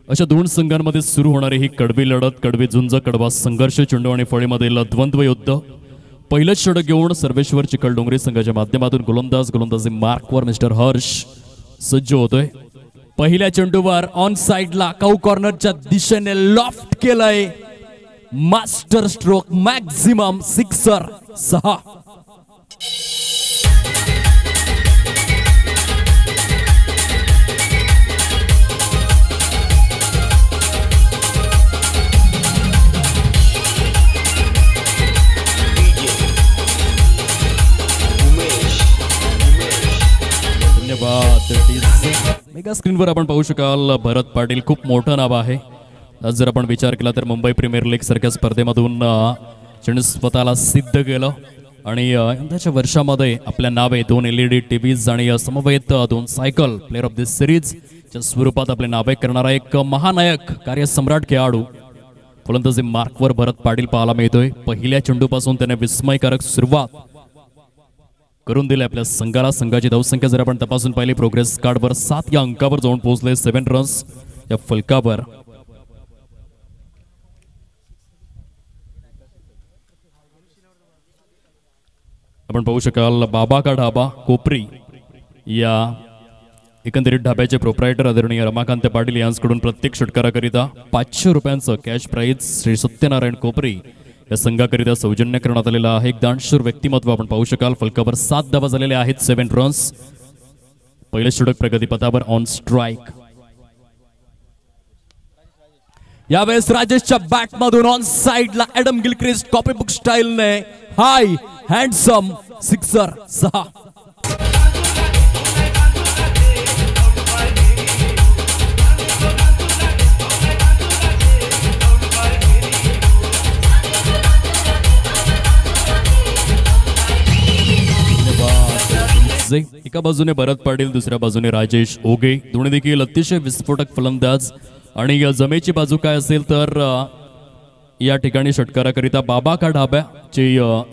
अशा दोन संघांमध्ये सुरू होणारी ही कडवी लढत, कडवी झुंज, कडवा संघर्ष, चेंडू आणि फळीमधील द्वंद्व युद्ध. पहिलं षटक घेऊन सर्वेश्वर चिखलडोंगरी संघाच्या माध्यमातून गोलंदाजी मार्कवर मिस्टर हर्ष सज्ज होतोय. पहिल्या चेंडूवर ऑन साइडला काऊ कॉर्नरच्या दिशेने लॉफ्ट केलंय. Master stroke, maximum sixer 6. Mega स्क्रीनवर आपण पाहू शकाल भरत पाटील खूप मोठं नाव आहे. आज जर आपण विचार केला तर मुंबई प्रीमियर लीग सारख्या स्पर्धेमधून ज्याने स्वतःला सिद्ध केलं आणि यंदाच्या वर्षामध्ये आपल्या नावे 2 LED टीव्हीज आणि समवेत 2 सायकल प्लेअर ऑफ द सिरीजच्या स्वरूपात आपले नावे करणारा एक महानायक, कार्यसम्राट खेळाडू फलंदाजी मार्कवर भरत पाटील पाहायला मिळतोय. पहिल्या चेंडूपासून त्याने विस्मयकारक सुरुवात करून दिले आपल्या संघाला. संघाची धावसंख्या जर आपण तपासून पाहिली प्रोग्रेस कार्डवर 7 या अंकावर जाऊन पोहोचले. 7 रन्स या फलकावर. आपण पाहू शकाल बाबा का ढाबा कोपरी या एकंदरीत ढाब्याचे प्रोप्रायटर आदरणीय रमाकांत पाटील यांच्याकडून प्रत्येक षटकाराकरिता 500 रुपयांचं कॅश प्राइज श्री सत्यनारायण कोपरी या संघाकरिता सौजन्य करण्यात आलेला आहे. एक दानशूर व्यक्तिमत्व आपण पाहू शकाल. फलकावर 7 धावा झालेल्या आहेत. 7 रन्स. पहिले षटक प्रगतीपथावर ऑन स्ट्राइक. यावेळेस राजेशच्या बॅटमधून ऑन साइडला ॲडम गिलक्रिस्ट कॉपीबुक स्टाईलने हाय हँडसम सिक्सर 6. एका बाजूने भरत पाटील, दुसऱ्या बाजूने राजेश ओगे. दोन्ही देखील अतिशय विस्फोटक फलंदाज. आणि जमेची बाजू काय असेल तर या ठिकाणी षटकाराकरिता बाबा का ढाब्याचे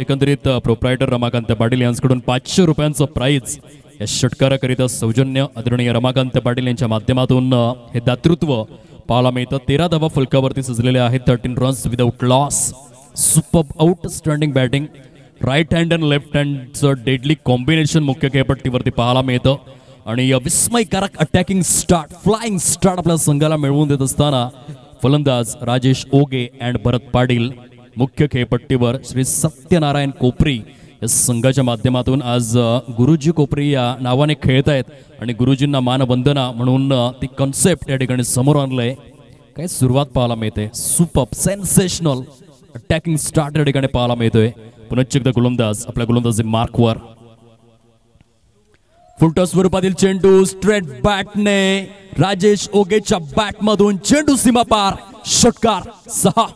एकंदरीत प्रोप्रायटर रमाकांत पाटील यांच्याकडून 500 रुपयांचं प्राइज या षटकाराकरिता सौजन्य आदरणीय रमाकांत पाटील यांच्या माध्यमातून हे दातृत्व पाहायला मिळतं. 13 धावा फलकावरती सजलेले आहेत. 13 runs without loss. Superb outstanding batting. Right hand आणि लेफ्ट हँडचं डेडली कॉम्बिनेशन मुख्य खेळपट्टीवरती पाहायला मिळतं. आणि विस्मयकारक अटॅकिंग स्टार्ट, फ्लाइंग स्टार्ट आपल्या संघाला मिळवून देत असताना फलंदाज राजेश ओगे अँड भरत पाटील मुख्य खेळपट्टीवर श्री सत्यनारायण कोपरी या संघाच्या माध्यमातून आज गुरुजी कोपरी या नावाने खेळत आहेत. आणि गुरुजींना मानवंदना म्हणून ती कॉन्सेप्ट या ठिकाणी समोर आणलंय. काय सुरुवात पाहायला मिळते. सुपर्ब सेन्सेशनल अटॅकिंग स्टार्ट या ठिकाणी पाहायला मिळतोय. पुनश्च एकदा गोलंदाज आपल्या गोलंदाजी मार्कवर. फुलटॉ स्वरूपातील चेंडू स्ट्रेट बॅटने राजेश ओगेच्या बॅटमधून चेंडू सीमा पार. षटकार 6.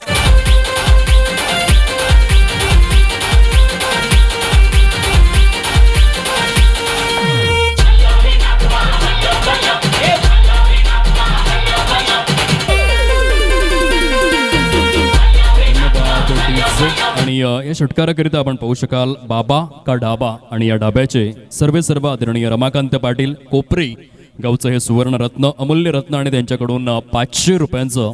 आणि या षटकाराकरिता आपण पाहू शकाल बाबा का ढाबा आणि या ढाब्याचे सर्व आदरणीय रमाकांत पाटील कोपरी गावचं हे सुवर्ण रत्न, अमूल्य रत्न आणि त्यांच्याकडून 500 रुपयांचं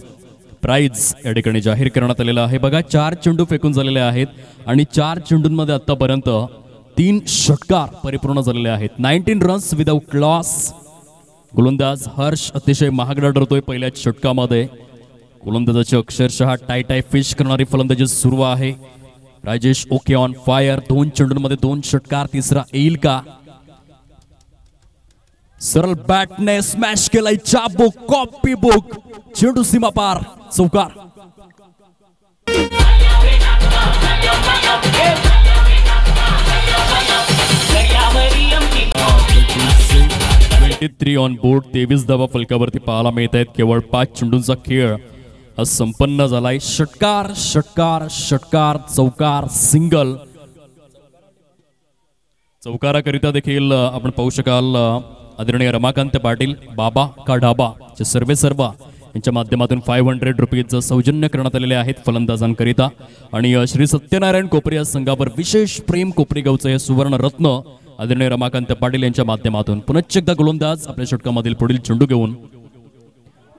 प्राइज या ठिकाणी जाहीर करण्यात आलेलं आहे. बघा 4 चेंडू फेकून झालेले आहेत आणि 4 चेंडूंमध्ये आतापर्यंत 3 षटकार परिपूर्ण झालेले आहेत. 19 रन्स विदाउट लॉस. गोलंदाज हर्ष अतिशय महागडा ठरतोय पहिल्याच षटकामध्ये. गोलंदाजाची अक्षरशः टाय फिश करणारी फलंदाजी सुरू आहे. Rajesh okay on fire. 2 चेंडूंमध्ये 2 षटकार. तिसरा येईल का. सरळ बॅटने स्मॅश केलाय. चाबुक, कॉपी बुक, चेंडू सीमा पार. चौकार. 23 ऑन बोर्ड. 23 धावा फलकावरती पाहायला मिळत आहेत. केवळ 5 चेंडूंचा खेळ आज संपन्न झालाय. षटकार षटकार षटकार चौकार सिंगल. चौकाराकरिता देखील आपण पाहू शकाल आदरणीय रमाकांत पाटील बाबा का ढाबा चे सर्व यांच्या माध्यमातून 500 रुपीजचं सौजन्य करण्यात आलेले आहेत फलंदाजांकरिता. आणि श्री सत्यनारायण कोपरी या संघावर विशेष प्रेम कोपरी गावचं हे सुवर्ण रत्न आदरणीय रमाकांत पाटील यांच्या माध्यमातून. पुनश्च एकदा गोलंदाज आपल्या षटकामधील पुढील चेंडू घेऊन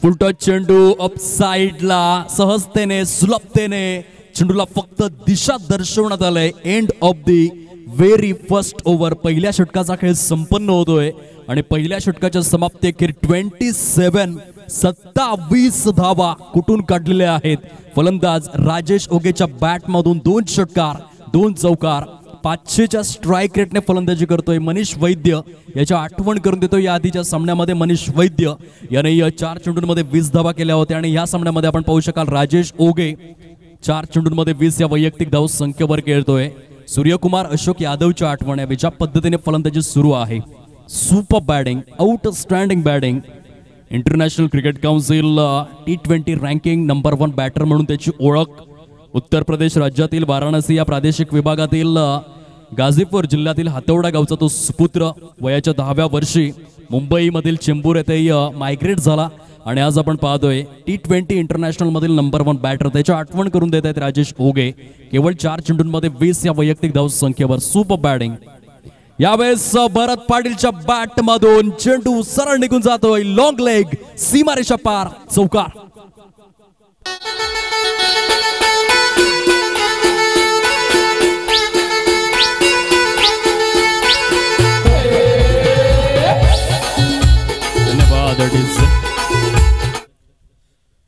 फुलटॉस चेंडू अप साइडला सहजतेने सुलभतेने चेंडूला फक्त दिशा दर्शवण्यात आलंय. End of the very first over. पहिल्या षटकाचा खेळ संपन्न होतोय आणि पहिल्या षटकाच्या समाप्ती अखेर 27 धावा कुठून काढलेल्या आहेत. फलंदाज राजेश ओगेच्या बॅटमधून 2 षटकार 2 चौकार. 500च्या स्ट्राईक रेटने फलंदाजी करतोय मनीष वैद्य. याच्या आठवण करून देतो या आधीच्या सामन्यामध्ये मनीष वैद्य याने 4 चेंडूंमध्ये 20 धावा केल्या होत्या आणि या सामन्यामध्ये आपण पाहू शकाल राजेश ओगे 4 चेंडूंमध्ये 20 या वैयक्तिक धाव संख्येवर खेळतोय. सूर्यकुमार अशोक यादवच्या आठवण आहे. ज्या पद्धतीने फलंदाजी सुरू आहे. Super batting, outstanding batting. International cricket council T20 ranking number 1 batter म्हणून त्याची ओळख. उत्तर प्रदेश राज्यातील वाराणसी या प्रादेशिक विभागातील गाझीपूर जिल्ह्यातील हातवडा गावचा तो सुपुत्र. वयाच्या 10व्या वर्षी मुंबईमधील चेंबूर येथे मायग्रेट झाला आणि आज आपण पाहतोय T20 इंटरनॅशनल मधील नंबर 1 बॅटर. त्याच्या आठवण करून देत आहेत राजेश ओगे. केवळ 4 चेंडूंमध्ये 20 या वैयक्तिक धाव संख्येवर. Super batting. यावेळेस भरत पाटीलच्या बॅट मधून चेंडू सरळ निघून जातोय. लॉंग लेग सीमारेषा पार चौकार.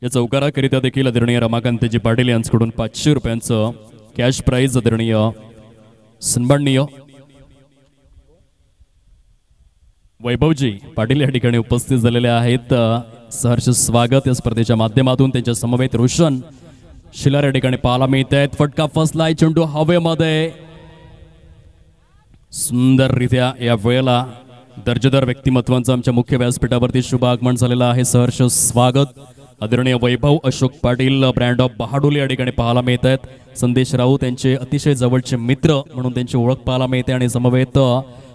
या चौकाराकरिता देखील आदरणीय रमाकांतजी पाटील यांच्याकडून 500 रुपयांचं कॅश प्राइज आदरणीय सन्माननीय वैभवजी पाटील या ठिकाणी उपस्थित झालेले आहेत. सहर्ष स्वागत या स्पर्धेच्या माध्यमातून. त्यांच्या समवेत रोशन शिलार या ठिकाणी पाहायला मिळत आहेत. फटका फसलाय. चेंडू हवेमध्ये सुंदररित्या या वेळेला दर्जेदार व्यक्तिमत्वांचं आमच्या मुख्य व्यासपीठावरती शुभ आगमन झालेलं आहे. सहर्ष स्वागत आदरणीय वैभव अशोक पाटील ब्रँड ऑफ बहाडोली या ठिकाणी पाहायला मिळत आहेत. संदेश राऊत त्यांचे अतिशय जवळचे मित्र म्हणून त्यांची ओळख पाहायला मिळते आणि समवेत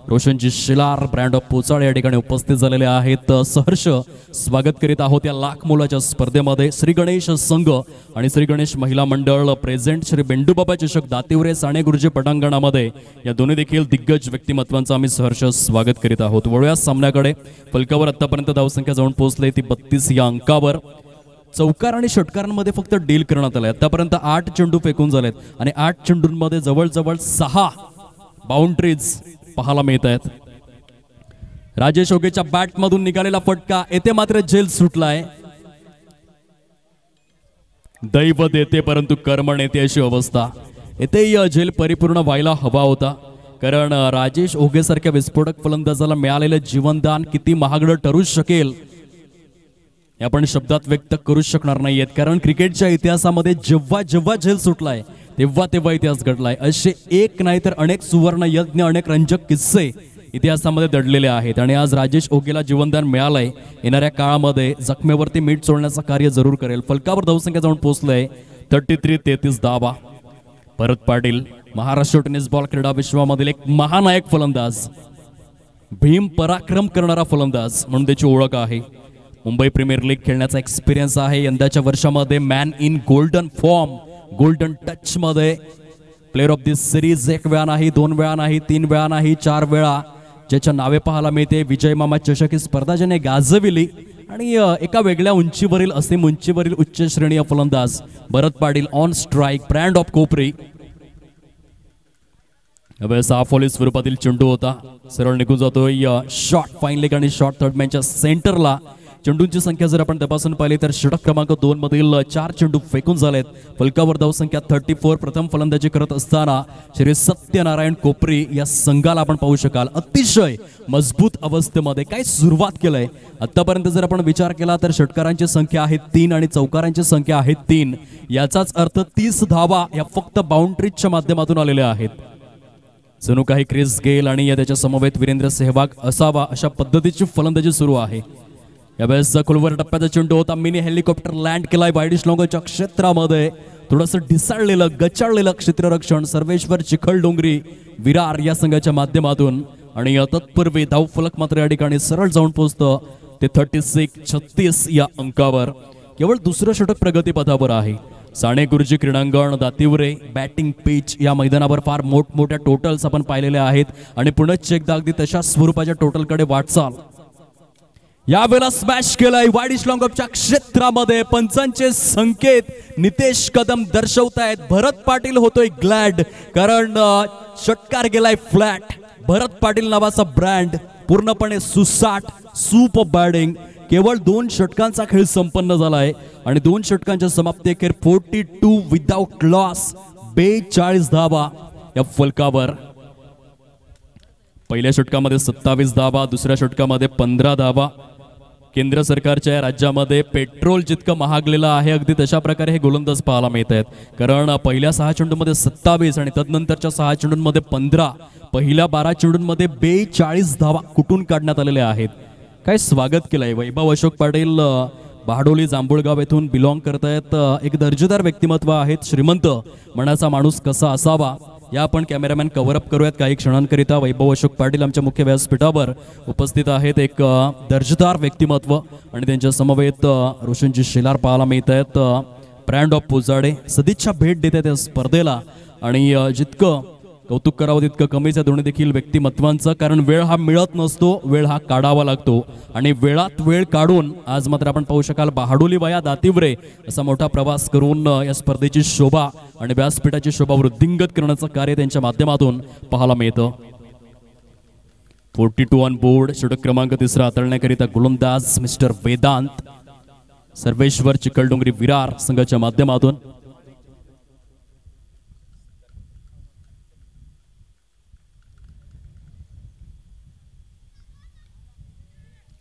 रोशनजी शिलार ब्रँड ऑफ पोचाळ या ठिकाणी उपस्थित झालेले आहेत. सहर्ष स्वागत करीत आहोत या लाख मोलाच्या स्पर्धेमध्ये. श्री गणेश संघ आणि श्री गणेश महिला मंडळ प्रेझेंट श्री बेंडूबाबा चषक दातिवरे साणे गुरुजी पटांगणामध्ये या दोन्ही देखील दिग्गज व्यक्तिमत्वांचं आम्ही सहर्ष स्वागत करीत आहोत. वळूया सामन्याकडे. फलकावर आतापर्यंत धावसंख्या जाऊन पोहोचली ती 32 या अंकावर. चौकार आणि षटकारांमध्ये फक्त डील करण्यात आलाय. आतापर्यंत 8 चेंडू फेकून झालेत आणि 8 चेंडूंमध्ये जवळजवळ 6 बाउंड्रीज पाहायला मिळत आहेत. राजेश ओगेच्या बॅट मधून निघालेला फटका येथे मात्र झेल सुटलाय. दैव देते परंतु कर्म नेते अशी अवस्था. येथे झेल परिपूर्ण व्हायला हवा होता. कारण राजेश ओगे सारख्या विस्फोटक फलंदाजाला मिळालेलं जीवनदान किती महागडं ठरू शकेल हे आपण शब्दात व्यक्त करू शकणार नाहीयेत. कारण क्रिकेटच्या इतिहासामध्ये जेव्हा जेव्हा झेल सुटलाय तेव्हा तेव्हा इतिहास घडलाय. असे एक नाही तर अनेक सुवर्ण यज्ञ अनेक रंजक किस्से इतिहासामध्ये दडलेले आहेत आणि आज राजेश ओगेला जीवनदान मिळालंय. येणाऱ्या काळामध्ये जखमेवरती मीठ सोडण्याचं कार्य जरूर करेल. फलकावर धावसंख्या जाऊन पोहोचलंय 33 धावा. भरत पाटील महाराष्ट्र टेनिस बॉल क्रीडा विश्वामधील एक महानायक फलंदाज, भीम पराक्रम करणारा फलंदाज म्हणून त्याची ओळख आहे. मुंबई प्रीमियर लीग खेळण्याचा एक्सपिरियन्स आहे. यंदाच्या वर्षामध्ये man in golden form golden touch मध्ये प्लेअर ऑफ दिस सिरीज 1 वेळा नाही 2 वेळा नाही 3 वेळा नाही 4 वेळा ज्याच्या नावे पाहायला मिळते. विजय मामा चषक ही स्पर्धा ज्याने गाजविली आणि एका वेगळ्या उंचीवरील असीम उंचीवरील उच्च श्रेणीय फलंदाज Bharat Patil on strike brand of Kopari. साफोली स्वरूपातील चेंडू होता. सरळ निघून जातोय. शॉर्ट फाईन लेग आणि शॉर्ट थर्ड मॅनच्या सेंटरला. चेंडूंची संख्या जर आपण तपासून पाहिली तर षटक क्रमांक 2 मधील 4 चेंडू फेकून झालेत. फलकावर धावसंख्या 34. प्रथम फलंदाजी करत असताना श्री सत्यनारायण कोपरी या संघाला आपण पाहू शकाल अतिशय मजबूत अवस्थेमध्ये काय सुरुवात केलंय. आतापर्यंत जर आपण विचार केला तर षटकारांची संख्या आहे 3 आणि चौकारांची संख्या आहे 3. याचाच अर्थ 30 धावा या फक्त बाउंड्रीजच्या माध्यमातून आलेल्या आहेत. जणू काही क्रिस गेल आणि त्याच्या समवेत वीरेंद्र सेहवाग असावा अशा पद्धतीची फलंदाजी सुरू आहे. यावेळेस खोलवर टप्प्याचा चेंडू होता. मिनी हेलिकॉप्टर लँड केलाय वायडिश लॉंगच्या क्षेत्रामध्ये. थोडंसं ढिसाळलेलं गचाळलेलं क्षेत्ररक्षण सर्वेश्वर चिखल डोंगरी विरार या संघाच्या माध्यमातून आणि तत्पूर्वी धावफलक मात्र या ठिकाणी सरळ जाऊन पोहोचतं ते 36 या अंकावर. केवळ दुसरं षटक प्रगतीपथावर आहे. साणे गुरुजी क्रीडांगण दातिवरे बॅटिंग पिच या मैदानावर फार मोठमोठ्या टोटल्स आपण पाहिलेल्या आहेत आणि पुनश्च एकदा अगदी तशा स्वरूपाच्या टोटलकडे वाटचाल. यावेळेला स्मॅश केलाय वाईडिश लॉंगऑफच्या क्षेत्रामध्ये. पंचांचे संकेत नितेश कदम दर्शवतायत. भरत पाटील होतोय ग्लॅड कारण षटकार गेलाय फ्लॅट. भरत पाटील नावाचा ब्रँड पूर्णपणे सुसाट सूप बॅटिंग. केवळ 2 षटकांचा खेळ संपन्न झालाय आणि 2 षटकांच्या समाप्ती अखेर 42 विदाउट लॉस 42 धावा या फलकावर. पहिल्या षटकामध्ये 27 धावा, दुसऱ्या षटकामध्ये 15 धावा. केंद्र सरकारच्या या राज्यामध्ये पेट्रोल जितकं महागलेलं आहे अगदी तशा प्रकारे हे गोलंदाज पाहायला मिळत आहेत. कारण पहिल्या 6 चेंडूंमध्ये 27 आणि तदनंतरच्या 6 चेंडूंमध्ये 15, पहिल्या 12 चेंडूंमध्ये 42 धावा कुठून काढण्यात आलेल्या आहेत. काय स्वागत केलंय वैभव अशोक पाटील बहाडोली जांभूळगाव येथून बिलॉंग करतायत. एक दर्जेदार व्यक्तिमत्व आहेत. श्रीमंत मनाचा माणूस कसा असावा या आपण कॅमेरामॅन कव्हर अप करूयात काही क्षणांकरिता. वैभव अशोक पाटील आमच्या मुख्य व्यासपीठावर उपस्थित आहेत. एक दर्जेदार व्यक्तिमत्व आणि त्यांच्या समवेत रोशनजी शेलार पाहायला मिळत आहेत. ब्रँड ऑफ पोजाडे सदिच्छा भेट देत आहेत या स्पर्धेला आणि जितकं कौतुक करावं तितकं कमीच आहे दोन्ही देखील व्यक्तिमत्वांचं. कारण वेळ हा मिळत नसतो, वेळ हा काढावा लागतो आणि वेळात वेळ काढून आज मात्र आपण पाहू शकाल बहाडोली वया दातिवरे असा मोठा प्रवास करून या स्पर्धेची शोभा आणि व्यासपीठाची शोभा वृद्धिंगत करण्याचं कार्य त्यांच्या माध्यमातून पाहायला मिळतं. 42 ऑन बोर्ड. षटक क्रमांक 3 हाताळण्याकरिता गोलंदाज मिस्टर वेदांत सर्वेश्वर चिखलडोंगरी विरार संघाच्या माध्यमातून.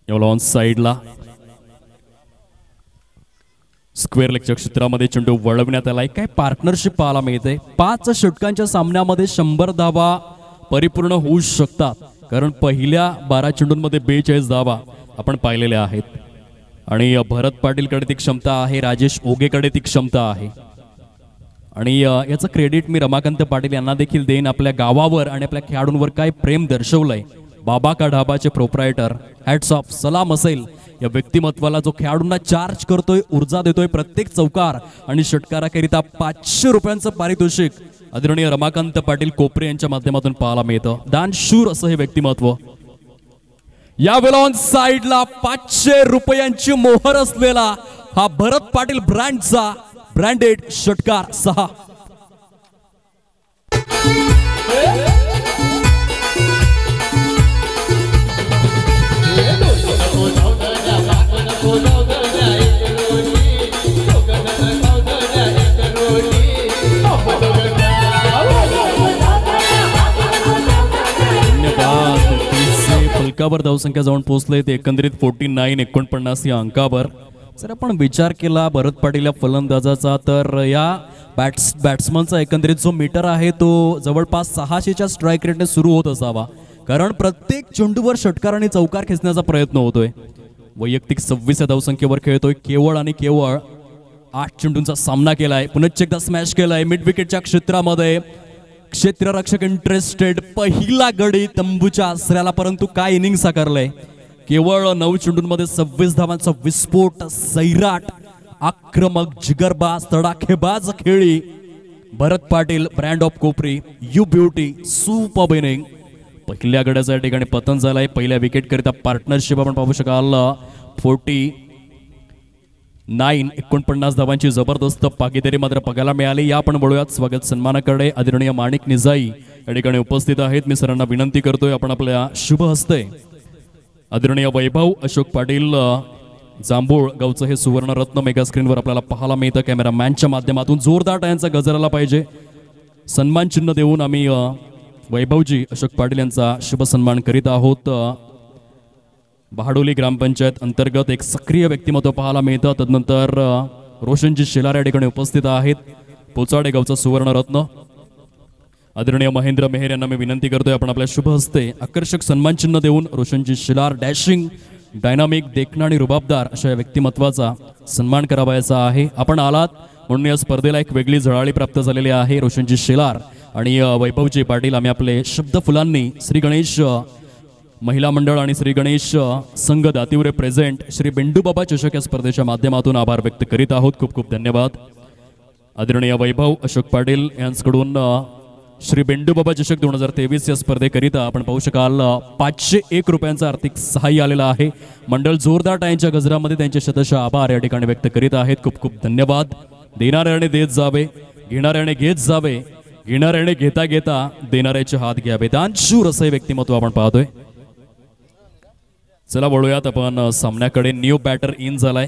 ऑन साइडला स्क्वेअर लेगच्या क्षेत्रामध्ये चेंडू वळवण्यात आलाय. काय पार्टनरशिप पाहायला मिळते. 5 षटकांच्या सामन्यामध्ये 100 धावा परिपूर्ण होऊ शकतात. कारण पहिल्या 12 चेंडूंमध्ये 42 धावा आपण पाहिलेल्या आहेत आणि भरत पाटीलकडे ती क्षमता आहे, राजेश ओगेकडे ती क्षमता आहे आणि याचं क्रेडिट मी रमाकांत पाटील यांना देखील देईन. आपल्या गावावर आणि आपल्या खेळाडूंवर काय प्रेम दर्शवलंय. बाबा का ढाबाचे प्रोप्रायटर हॅट्स ऑफ, सलाम असेल या व्यक्तिमत्वाला जो खेळाडूंना चार्ज करतोय, ऊर्जा देतोय. प्रत्येक चौकार आणि षटकाराकरिता 500 रुपयांचं पारितोषिक आदरणीय रमाकांत पाटील कोपरे यांच्या माध्यमातून पाहायला मिळतं. दानशूर असं हे व्यक्तिमत्व. यावेळेला ऑन साइडला 500 रुपयांची मोहर असलेला हा भरत पाटील ब्रँडचा ब्रँडेड षटकार 6. फलकावर धावसंख्या जाऊन पोहोचले ते एकंदरीत 49 या अंकावर. जर आपण विचार केला भरत पाटील या फलंदाजाचा तर या बॅट्समनचा एकंदरीत जो मीटर आहे तो जवळपास 600च्या स्ट्राईक रेटने सुरू होत असावा. कारण प्रत्येक चेंडूवर षटकार आणि चौकार खेचण्याचा प्रयत्न होतोय. वैयक्तिक 26 या धावसंख्येवर खेळतोय. केवळ आणि केवळ 8 चेंडूंचा सामना केलाय. पुनश्च एकदा स्मॅश केलाय मिड विकेटच्या क्षेत्रामध्ये. क्षेत्ररक्षक इंटरेस्टेड. पहिला गडी तंबूच्या आसऱ्याला, परंतु काय इनिंग साकारलंय. केवळ 9 चेंडूंमध्ये 26 धावांचा विस्फोट. सैराट, आक्रमक, जिगरबाज, तडाखेबाज खेळी Bharat Patil brand of Kopari. You beauty, superb inning. पहिल्या गड्याच्या ठिकाणी पतन झालाय. पहिल्या विकेट करिता पार्टनरशिप आपण पाहू शकाल. 49 धावांची जबरदस्त भागीदारी मात्र बघायला मिळाली. या आपण बोलूयात स्वागत सन्मानाकडे. आदरणीय माणिक निजाई या ठिकाणी उपस्थित आहेत. मी सरांना विनंती करतोय आपण आपल्या शुभ हस्ते आदरणीय वैभव अशोक पाटील जांभूळ गावचं हे सुवर्णरत्न मेगा स्क्रीनवर आपल्याला पाहायला मिळतं. कॅमेरामॅनच्या माध्यमातून जोरदार टाळ्यांचा गजर आला पाहिजे. सन्मान चिन्ह देऊन आम्ही वैभवजी अशोक पाटील यांचा शुभ सन्मान करीत आहोत. बहाडोली ग्रामपंचायत अंतर्गत एक सक्रिय व्यक्तिमत्व पाहायला मिळतं. तदनंतर रोशनजी शेलार या ठिकाणी उपस्थित आहेत. पोचाडे गावचा सुवर्णरत्न आदरणीय महेंद्र मेहर यांना मी विनंती करतोय आपण आपल्या शुभ हस्ते आकर्षक सन्मान चिन्ह देऊन रोशनजी शेलार डॅशिंग, डायनामिक, देखणा आणि रुबाबदार अशा या व्यक्तिमत्वाचा सन्मान करावायचा आहे. आपण आलात म्हणून या स्पर्धेला एक वेगळी झळाळी प्राप्त झालेली आहे. रोशनजी शेलार आणि वैभवजी पाटील आम्ही आपले शब्द फुलांनी श्री गणेश महिला मंडळ आणि श्री गणेश संघ दातिवरे प्रेझेंट श्री बेंडूबाबा चषक या स्पर्धेच्या माध्यमातून आभार व्यक्त करीत आहोत. खूप खूप धन्यवाद. आदरणीय वैभव अशोक पाटील यांच्याकडून श्री बेंडूबाबा चषक 2023 या स्पर्धेकरिता आपण पाहू शकाल 501 रुपयांचा आर्थिक सहाय्य आलेला आहे. मंडळ जोरदार टाळ्यांच्या गजरामध्ये त्यांचे शतशः आभार या ठिकाणी व्यक्त करीत आहेत. खूप खूप धन्यवाद. देणाऱ्याने देत जावे, घेणाऱ्याने घेत जावे, घेणाऱ्याने घेता घेता देणाऱ्याचे हात घ्यावे. दानशूर असं व्यक्तिमत्व आपण पाहतोय. चला वळूयात आपण सामन्याकडे. न्यू बॅटर इन झालाय.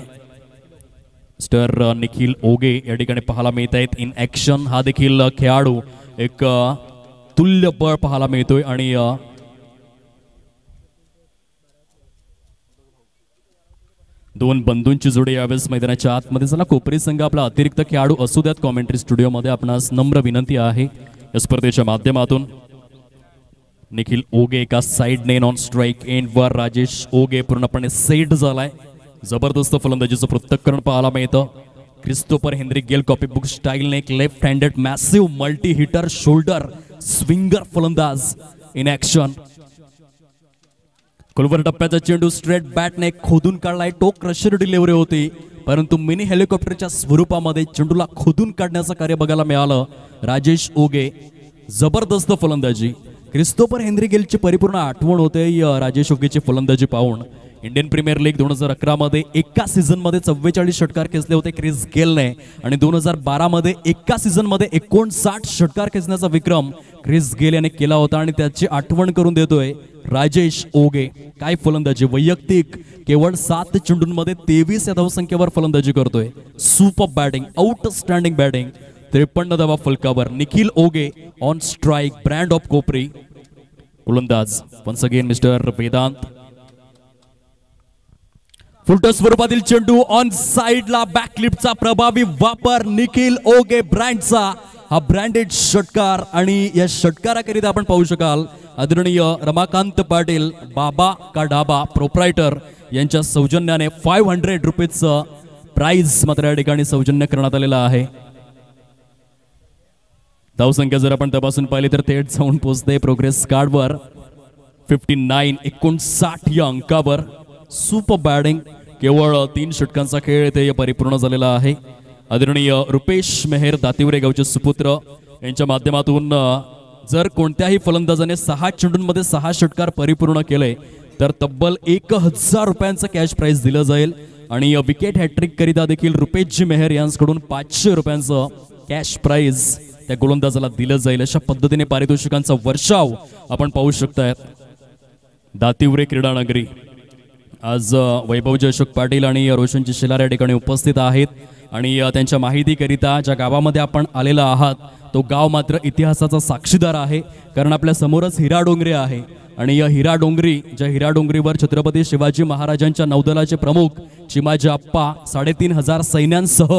मिस्टर निखिल ओगे या ठिकाणी पाहायला मिळत आहेत इन ऍक्शन. हा देखील खेळाडू एक तुल्य बळ पाहायला मिळतोय आणि दोन बंधूंची जोडी यावेळेस मैदानाच्या आतमध्ये. चला कोपरी संघ आपला अतिरिक्त खेळाडू असू द्यात कॉमेंट्री स्टुडिओमध्ये. आपणास नम्र विनंती आहे या स्पर्धेच्या माध्यमातून. निखिल ओगे एका साइडने नॉन स्ट्राईक एंड वर. राजेश ओगे पूर्णपणे सेट झालाय. जबरदस्त फलंदाजीचं पृथक्करण पाहायला मिळतं. Christopher Henry Gayle copy book स्टाईलने एक left handed massive multi hitter shoulder swinger फलंदाज इन ऍक्शन. खोलवर टप्प्याचा चेंडू स्ट्रेट बॅटने खोदून काढलाय. टोक क्रशर डिलिव्हरी होती परंतु मिनी हेलिकॉप्टरच्या स्वरूपामध्ये चेंडूला खोदून काढण्याचं कार्य बघायला मिळालं. राजेश ओगे जबरदस्त फलंदाजी. क्रिस्तोफर हेनरी गेलची परिपूर्ण आठवण होते राजेश ओगेची फलंदाजी पाहून. इंडियन प्रीमियर लीग 2011 मध्ये एका सीझन मध्ये 44 षटकार खेचले होते क्रिस गेलने आणि 2012 मध्ये एका सीझन मध्ये 59 षटकार खेचण्याचा विक्रम क्रिस गेल याने केला होता आणि त्याची आठवण करून देतोय राजेश ओगे. काय फलंदाजी. वैयक्तिक केवळ 7 चेंडूंमध्ये 23 या धावसंख्येवर फलंदाजी करतोय. Super batting, outstanding batting. 53 धावा फलकावर. Nikhil Oge on strike, brand of कोपरी. गोलंदाज once again mister Vedant. Full toss स्वरूपातील चेंडू ऑन साइडला. बॅकलिफ्टचा प्रभावी वापर निखिल ओगे ब्रँडचा. हा ब्रँडेड षटकार आणि या षटकाराकरिता आपण पाहू शकाल आदरणीय रमाकांत पाटील बाबा का ढाबा प्रोप्रायटर यांच्या सौजन्याने 500 रुपीजचं प्राइज मात्र या ठिकाणी सौजन्य करण्यात आलेला आहे. धावसंख्या जर आपण तपासून पाहिली तर थेट जाऊन पोहोचते प्रोग्रेस कार्डवर 59 59 या अंकावर. Super batting. केवळ 3 षटकांचा खेळ ते परिपूर्ण झालेला आहे. आदरणीय रुपेश मेहर दातिवरे गावचे सुपुत्र यांच्या माध्यमातून जर कोणत्याही फलंदाजाने 6 चेंडूंमध्ये 6 षटकार परिपूर्ण केले तर तब्बल 1000 रुपयांचं कॅश प्राइज दिलं जाईल आणि विकेट हॅट्रिक करिता देखील रुपेशजी मेहर यांच्याकडून 500 रुपयांचं कॅश प्राइज त्या गोलंदाजाला दिलं जाईल. अशा पद्धतीने पारितोषिकांचा वर्षाव आपण पाहू शकताय. दातिवरे क्रीडा नगरी. आज वैभवजी अशोक पाटील आणि रोशनजी शिलार या ठिकाणी उपस्थित आहेत आणि त्यांच्या माहितीकरिता ज्या गावामध्ये आपण आलेला आहात तो गाव मात्र इतिहासाचा साक्षीदार आहे. कारण आपल्या समोरच हिरा डोंगरी आहे आणि या हिरा डोंगरी, ज्या हिरा डोंगरीवर छत्रपती शिवाजी महाराजांच्या नौदलाचे प्रमुख चिमाजी आप्पा 3500 सैन्यांसह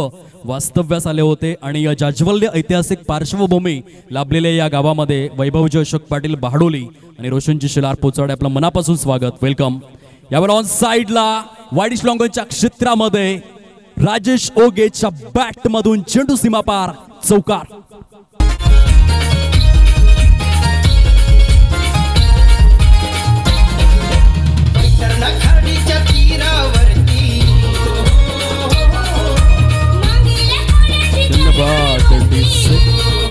वास्तव्यास आले होते आणि या जाज्वल्य ऐतिहासिक पार्श्वभूमी लाभलेल्या या गावामध्ये वैभवजी अशोक पाटील बहाडोली आणि रोशनजी शिलार पोचाडे आपलं मनापासून स्वागत, वेलकम. यावर ऑन साइडला वाईडिश लॉंगनच्या क्षेत्रामध्ये राजेश ओगेच्या बॅट मधून चेंडू सीमापार चौकार.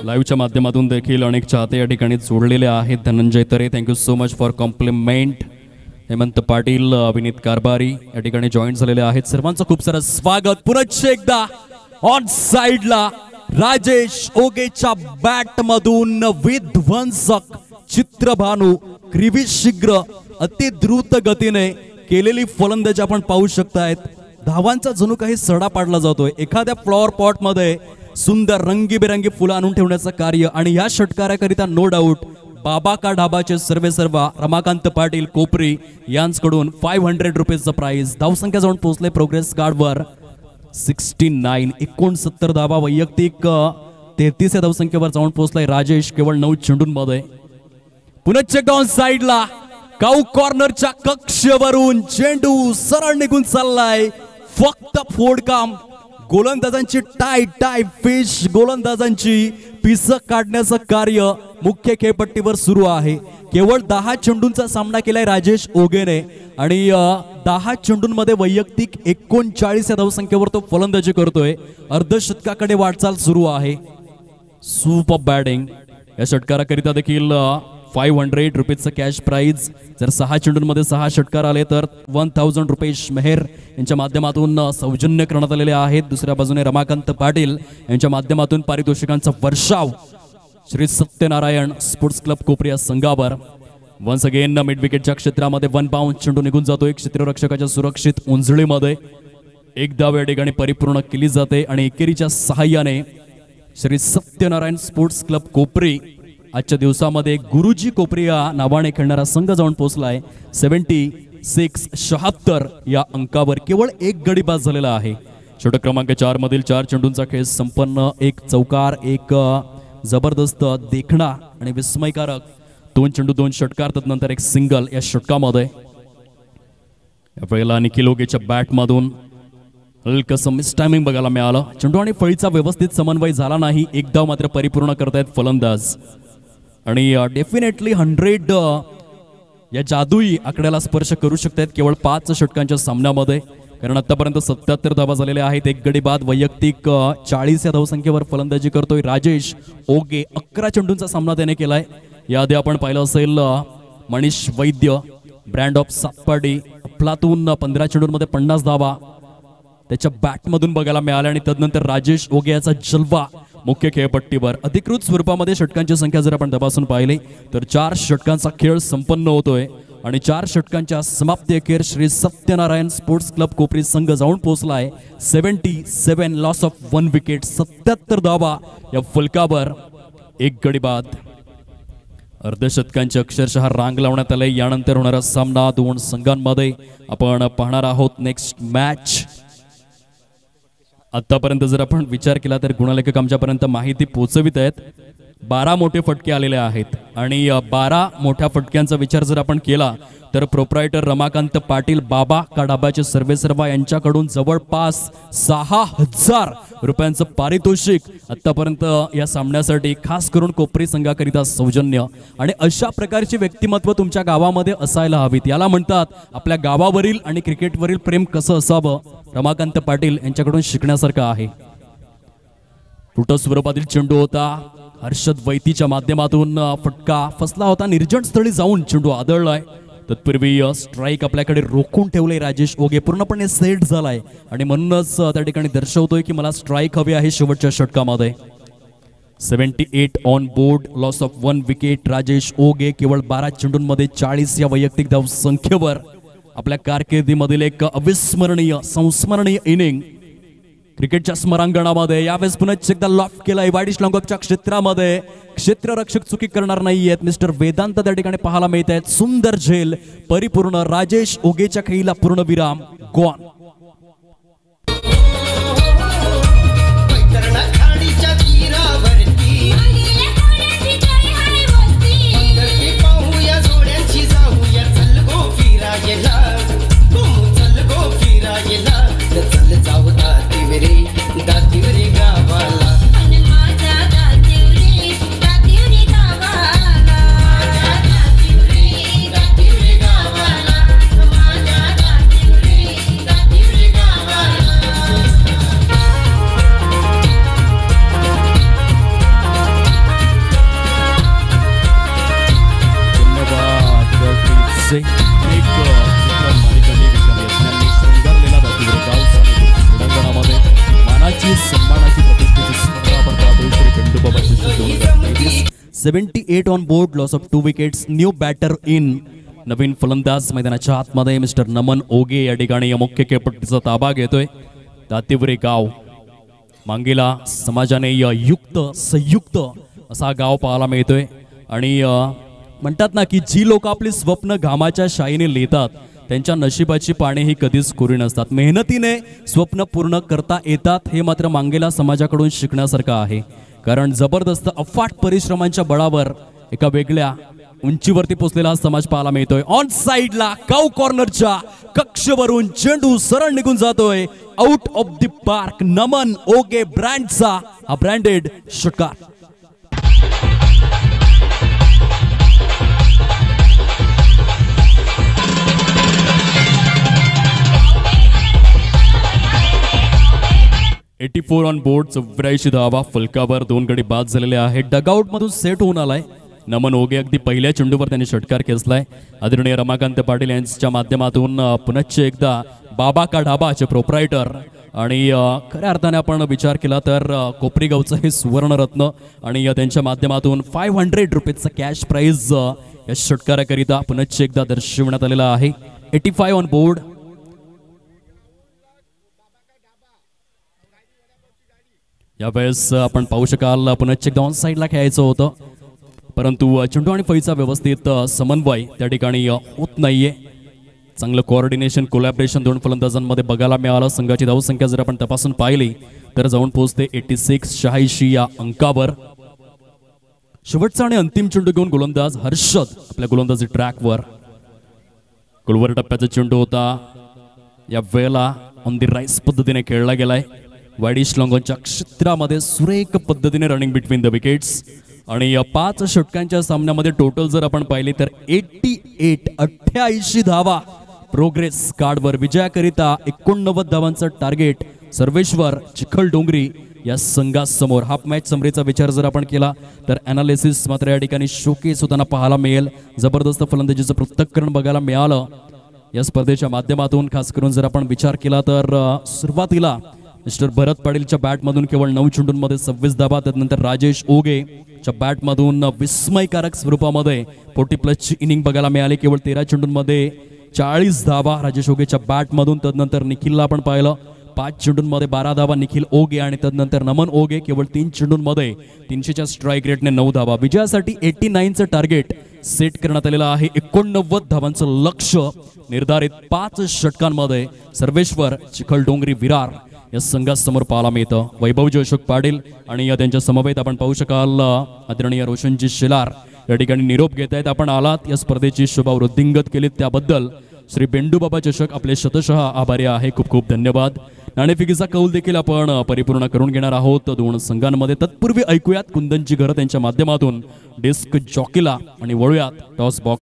लाईव्हच्या माध्यमातून देखील अनेक चाहते या ठिकाणी जोडलेले आहेत. Dhananjay Tare, thank you so much for compliment. Hemant Patil, Vineet Karbhari या ठिकाणी जॉईन झालेले आहेत. सर्वांचं खूप सारं स्वागत. पुन्हा एकदा ऑन साइडला राजेश ओगेच्या बॅट मधून विध्वंसक चित्रभानू शीघ्र अति द्रुत गतीने केलेली फलंदाजी आपण पाहू शकतायत. धावांचा जणू काही सडा पाडला जातोय. एखाद्या फ्लॉवर पॉट मध्ये सुंदर रंगीबेरंगी फुलं आणून ठेवण्याचं कार्य आणि या षटकाराकरिता नो डाऊट बाबा का ढाबाचे सर्वेसर्वा रमाकांत पाटील कोपरी यांच्याकडून 500 रुपीजचं प्राइज. धावसंख्या जाऊन पोहोचले प्रोग्रेस कार्डवर 69 69 धावा. वैयक्तिक 33 या धावसंख्येवर जाऊन पोहोचलाय राजेश केवळ 9 चेंडूंमध्ये. पुन्हा चेक डाऊन साइडला काऊ कॉर्नरच्या कक्षेवरून चेंडू सरळ निघून चाललाय. फक्त फोडकाम. गोलंदाजांची टाय फिश, गोलंदाजांची पिस काढण्याचं कार्य मुख्य खेळपट्टीवर सुरू आहे. केवळ 10 चेंडूंचा सामना केलाय राजेश ओगेने आणि 10 चेंडूंमध्ये वैयक्तिक 39 या धावसंख्येवर तो फलंदाजी करतोय. अर्धशतकाकडे वाटचाल सुरू आहे. Super batting. या षटकाराकरिता देखील 500 रुपीजचं कॅश प्राइज. जर 6 चेंडूंमध्ये 6 षटकार आले तर 1000 रुपये मेहर यांच्या माध्यमातून सौजन्य करण्यात आलेले आहेत. दुसऱ्या बाजूने रमाकांत पाटील यांच्या माध्यमातून पारितोषिकांचा वर्षाव श्री सत्यनारायण स्पोर्ट्स क्लब कोपरी या संघावर. वन्स अगेन मिड विकेटच्या क्षेत्रामध्ये 1 बाउंस चेंडू निघून जातोय क्षेत्ररक्षकाच्या सुरक्षित उंजळीमध्ये. एक धाव या ठिकाणी परिपूर्ण केली जाते आणि एकेरीच्या सहाय्याने श्री सत्यनारायण स्पोर्ट्स क्लब कोपरी आजच्या दिवसामध्ये गुरुजी कोपरी या नावाने खेळणारा संघ जाऊन पोहोचलाय 76-76 या अंकावर. केवळ एक गडी बाद झालेला आहे. षटक क्रमांक 4 मधील 4 चेंडूंचा खेळ संपन्न. एक चौकार, एक जबरदस्त देखणा आणि विस्मयकारक 2 चेंडू 2 षटकार, त्यानंतर एक सिंगल या षटकामध्ये. यावेळेला निखिल ओगेच्या बॅटमधून हलकसं मिस टायमिंग बघायला मिळालं. चेंडू आणि फळीचा व्यवस्थित समन्वय झाला नाही. एक धाव मात्र परिपूर्ण करतायत फलंदाज आणि डेफिनेटली 100 या जादुई आकड्याला स्पर्श करू शकतात केवळ 5 षटकांच्या सामन्यामध्ये. कारण आतापर्यंत 77 धावा झालेल्या आहेत. एक गडी बाद. वैयक्तिक 40 या धावसंख्येवर फलंदाजी करतोय राजेश ओगे. 11 चेंडूंचा सामना त्याने केलाय. याआधी आपण पाहिलं असेल मनीष वैद्य ब्रँड ऑफ सातपाडी अफलातून 15 चेंडूंमध्ये 50 धावा त्याच्या बॅटमधून बघायला मिळाल्या. आणि तदनंतर राजेश ओगे याचा जलवा मुख्य खेळपट्टीवर. अधिकृत स्वरूपामध्ये षटकांची संख्या जर आपण तपासून पाहिली तर 4 षटकांचा खेळ संपन्न होतोय आणि 4 षटकांच्या समाप्ती अखेर श्री सत्यनारायण स्पोर्ट्स क्लब कोपरी संघ जाऊन पोहोचलाय 77 लॉस ऑफ 1 विकेट. 77 धावा या फलकावर. एक गडी बाद. अर्धशतकांचे अक्षरशः रांग लावण्यात आले. यानंतर होणारा सामना 2 संघांमध्ये आपण पाहणार आहोत. Next match. आतापर्यंत जर आपण विचार केला तर गुणलेखक आमच्यापर्यंत माहिती पोहोचवित आहेत. 12 मोठे फटके आलेले आहेत आणि 12 मोठ्या फटक्यांचा विचार जर आपण केला तर प्रोप्रायटर रमाकांत पाटील बाबा का डाबाचे सर्वेसर्वा यांच्याकडून जवळपास 6000 रुपयांचं पारितोषिक आतापर्यंत या सामन्यासाठी खास करून कोपरी संघाकरिता सौजन्य. आणि अशा प्रकारची व्यक्तिमत्व तुमच्या गावामध्ये असायला हवीत. याला म्हणतात आपल्या गावावरील आणि क्रिकेटवरील प्रेम कसं असावं. रमाकांत पाटील यांच्याकडून शिकण्यासारखं आहे. फुटो स्वरूपातील चेंडू होता. हर्षद वैतीच्या माध्यमातून फटका फसला होता. निर्जन स्थळी जाऊन चेंडू आदळलाय. तत्पूर्वी स्ट्राईक आपल्याकडे रोखून ठेवले राजेश ओगे. पूर्णपणे सेट झालाय आणि म्हणूनच त्या ठिकाणी दर्शवतोय की मला स्ट्राईक हवी आहे शेवटच्या षटकामध्ये. 78 on board. Loss of 1 wicket. Rajesh Oge केवळ 12 चेंडूंमध्ये 40 या वैयक्तिक धाव संख्येवर आपल्या कारकिर्दीमधील एक अविस्मरणीय संस्मरणीय इनिंग क्रिकेटच्या स्मरांगणामध्ये. यावेळेस पुन्हा एकदा लॉफ्ट केलाय वाईडिश लॉंगऑफच्या क्षेत्रामध्ये. क्षेत्ररक्षक चुकी करणार नाहीयेत. मिस्टर वेदांत त्या ठिकाणी पाहायला मिळत आहेत. सुंदर झेल परिपूर्ण. राजेश ओगेच्या खेळीला पूर्णविराम. गॉन. सन्मानाची प्रतिष्ठेची स्पर्धा आपण पाहतोय श्री खंडोबाची 78 on board. Loss of 2 wickets. New batter in. नवीन फलंदाज मैदानाच्या आतमध्ये मिस्टर नमन ओगे या ठिकाणी मुख्य खेळपट्टीचा ताबा घेतोय. दातिवरे गाव मांगेला समाजाने युक्त संयुक्त असा गाव पाहायला मिळतोय. आणि म्हणतात ना की जी लोक आपली स्वप्न घामाच्या शाईने लिहितात त्यांच्या नशिबाची पाने ही कधीच कोरी नसतात. मेहनतीने स्वप्न पूर्ण करता येतात. हे मात्र मांगेला समाजाकडून शिकण्यासारखं आहे. कारण जबरदस्त अफाट परिश्रमांच्या बळावर एका वेगळ्या उंचीवरती पोहोचलेला हा समाज पाहायला मिळतोय. ऑन साइडला काऊ कॉर्नरच्या कक्षेवरून चेंडू सरळ निघून जातोय आउट ऑफ द पार्क. नमन ओगे ब्रँडचा हा ब्रँडेड षटकार. 84 ऑन बोर्ड. 84 धावा फलकावर 2 गडी बाद झालेले आहेत. डगआउट मधून सेट होऊन आलाय नमन ओगे. अगदी पहिल्या चेंडूवर त्यांनी षटकार खेचलाय. आदरणीय रमाकांत पाटील यांच्या माध्यमातून पुनश्च एकदा बाबा का ढाबाचे प्रोप्रायटर आणि खऱ्या अर्थाने आपण विचार केला तर कोपरी गावचं हे सुवर्णरत्न आणि त्यांच्या माध्यमातून 500 रुपीजचा कॅश प्राइज या षटकाराकरिता पुनश्च एकदा दर्शविण्यात आलेला आहे. 85 ऑन बोर्ड. यावेळेस आपण पाहू शकाल पुनश्च एकदा ऑन साईडला खेळायचं होतं परंतु चेंडू आणि फळीचा व्यवस्थित समन्वय त्या ठिकाणी होत नाहीये. चांगलं कोऑर्डिनेशन कोलॅबरेशन दोन फलंदाजांमध्ये बघायला मिळालं. संघाची धावसंख्या जर आपण तपासून पाहिली तर जाऊन पोहोचते 86 या अंकावर. शेवटचा आणि अंतिम चेंडू घेऊन गोलंदाज हर्षद आपल्या गोलंदाजी ट्रॅकवर. गोलवर टप्प्याचा चेंडू होता. या वेळेला ऑन दी राईस पद्धतीने खेळला गेलाय. वाईडिश लॉंगॉनच्या क्षेत्रामध्ये सुरेख पद्धतीने रनिंग बिटवीन द विकेट्स आणि 5 षटकांच्या सामन्यामध्ये टोटल जर आपण पाहिले तर 88 धावा प्रोग्रेस कार्डवर. विजयाकरिता 89 धावांचं टार्गेट सर्वेश्वर चिखलडोंगरी या संघासमोर. हाफ मॅच समरीचा विचार जर आपण केला तर अनालिसिस मात्र या ठिकाणी शोकेस होताना पाहायला मिळेल. जबरदस्त फलंदाजीचं पृथक्करण बघायला मिळालं या स्पर्धेच्या माध्यमातून. खास करून जर आपण विचार केला तर सुरुवातीला मिस्टर भरत पाटीलच्या बॅटमधून केवळ 9 चेंडूंमध्ये 26 धावा. त्यानंतर राजेश ओगेच्या बॅटमधून विस्मयकारक स्वरूपामध्ये 40+ इनिंग बघायला मिळाली. केवळ 13 चेंडूंमध्ये 40 धावा राजेश ओगेच्या बॅटमधून. त्यानंतर निखिलला आपण पाहिलं 5 चेंडूंमध्ये 12 धावा निखिल ओगे आणि त्यानंतर नमन ओगे केवळ 3 चेंडूंमध्ये 300च्या स्ट्राईक रेटने 9 धावा. विजयासाठी 89चं टार्गेट सेट करण्यात आलेलं आहे. 89 धावांचं लक्ष निर्धारित 5 षटकांमध्ये सर्वेश्वर चिखलडोंगरी विरार या संघासमोर पाहायला मिळतं. वैभवजी अशोक पाटील आणि त्यांच्या समवेत आपण पाहू शकाल आदरणीय रोशनजी शेलार या ठिकाणी निरोप घेत आहेत. आपण आलात या स्पर्धेची शोभा वृद्धिंगत केली त्याबद्दल श्री बेंडूबाबा चषक आपले शतशः आभारी आहे. खूप खूप धन्यवाद. नाणेफेकीचा कौल देखील आपण परिपूर्ण करून घेणार आहोत दोन संघांमध्ये. तत्पूर्वी ऐकूयात कुंदनजी घर त्यांच्या माध्यमातून डिस्क जॉकीला आणि वळूयात टॉस बॉक्स.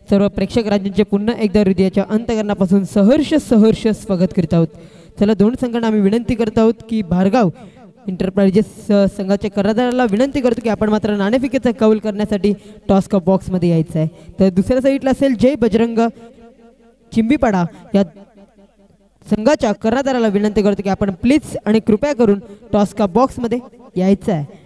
सर्व प्रेक्षक राज्यांचे पुन्हा एकदा हृदयाच्या अंतकरणापासून सहर्ष स्वागत करीत आहोत. चला दोन संघांना आम्ही विनंती करत आहोत की भारगाव इंटरप्राइजेस संघाच्या कर्णधाराला विनंती करतो की आपण मात्र नाणेफेकीचा कौल करण्यासाठी टॉस कप बॉक्समध्ये यायचं आहे. तर दुसऱ्या साईडला असेल जय बजरंग चिंबीपाडा या संघाच्या कर्णधाराला विनंती करतो की आपण प्लीज आणि कृपया करून टॉस कप बॉक्समध्ये यायचं आहे.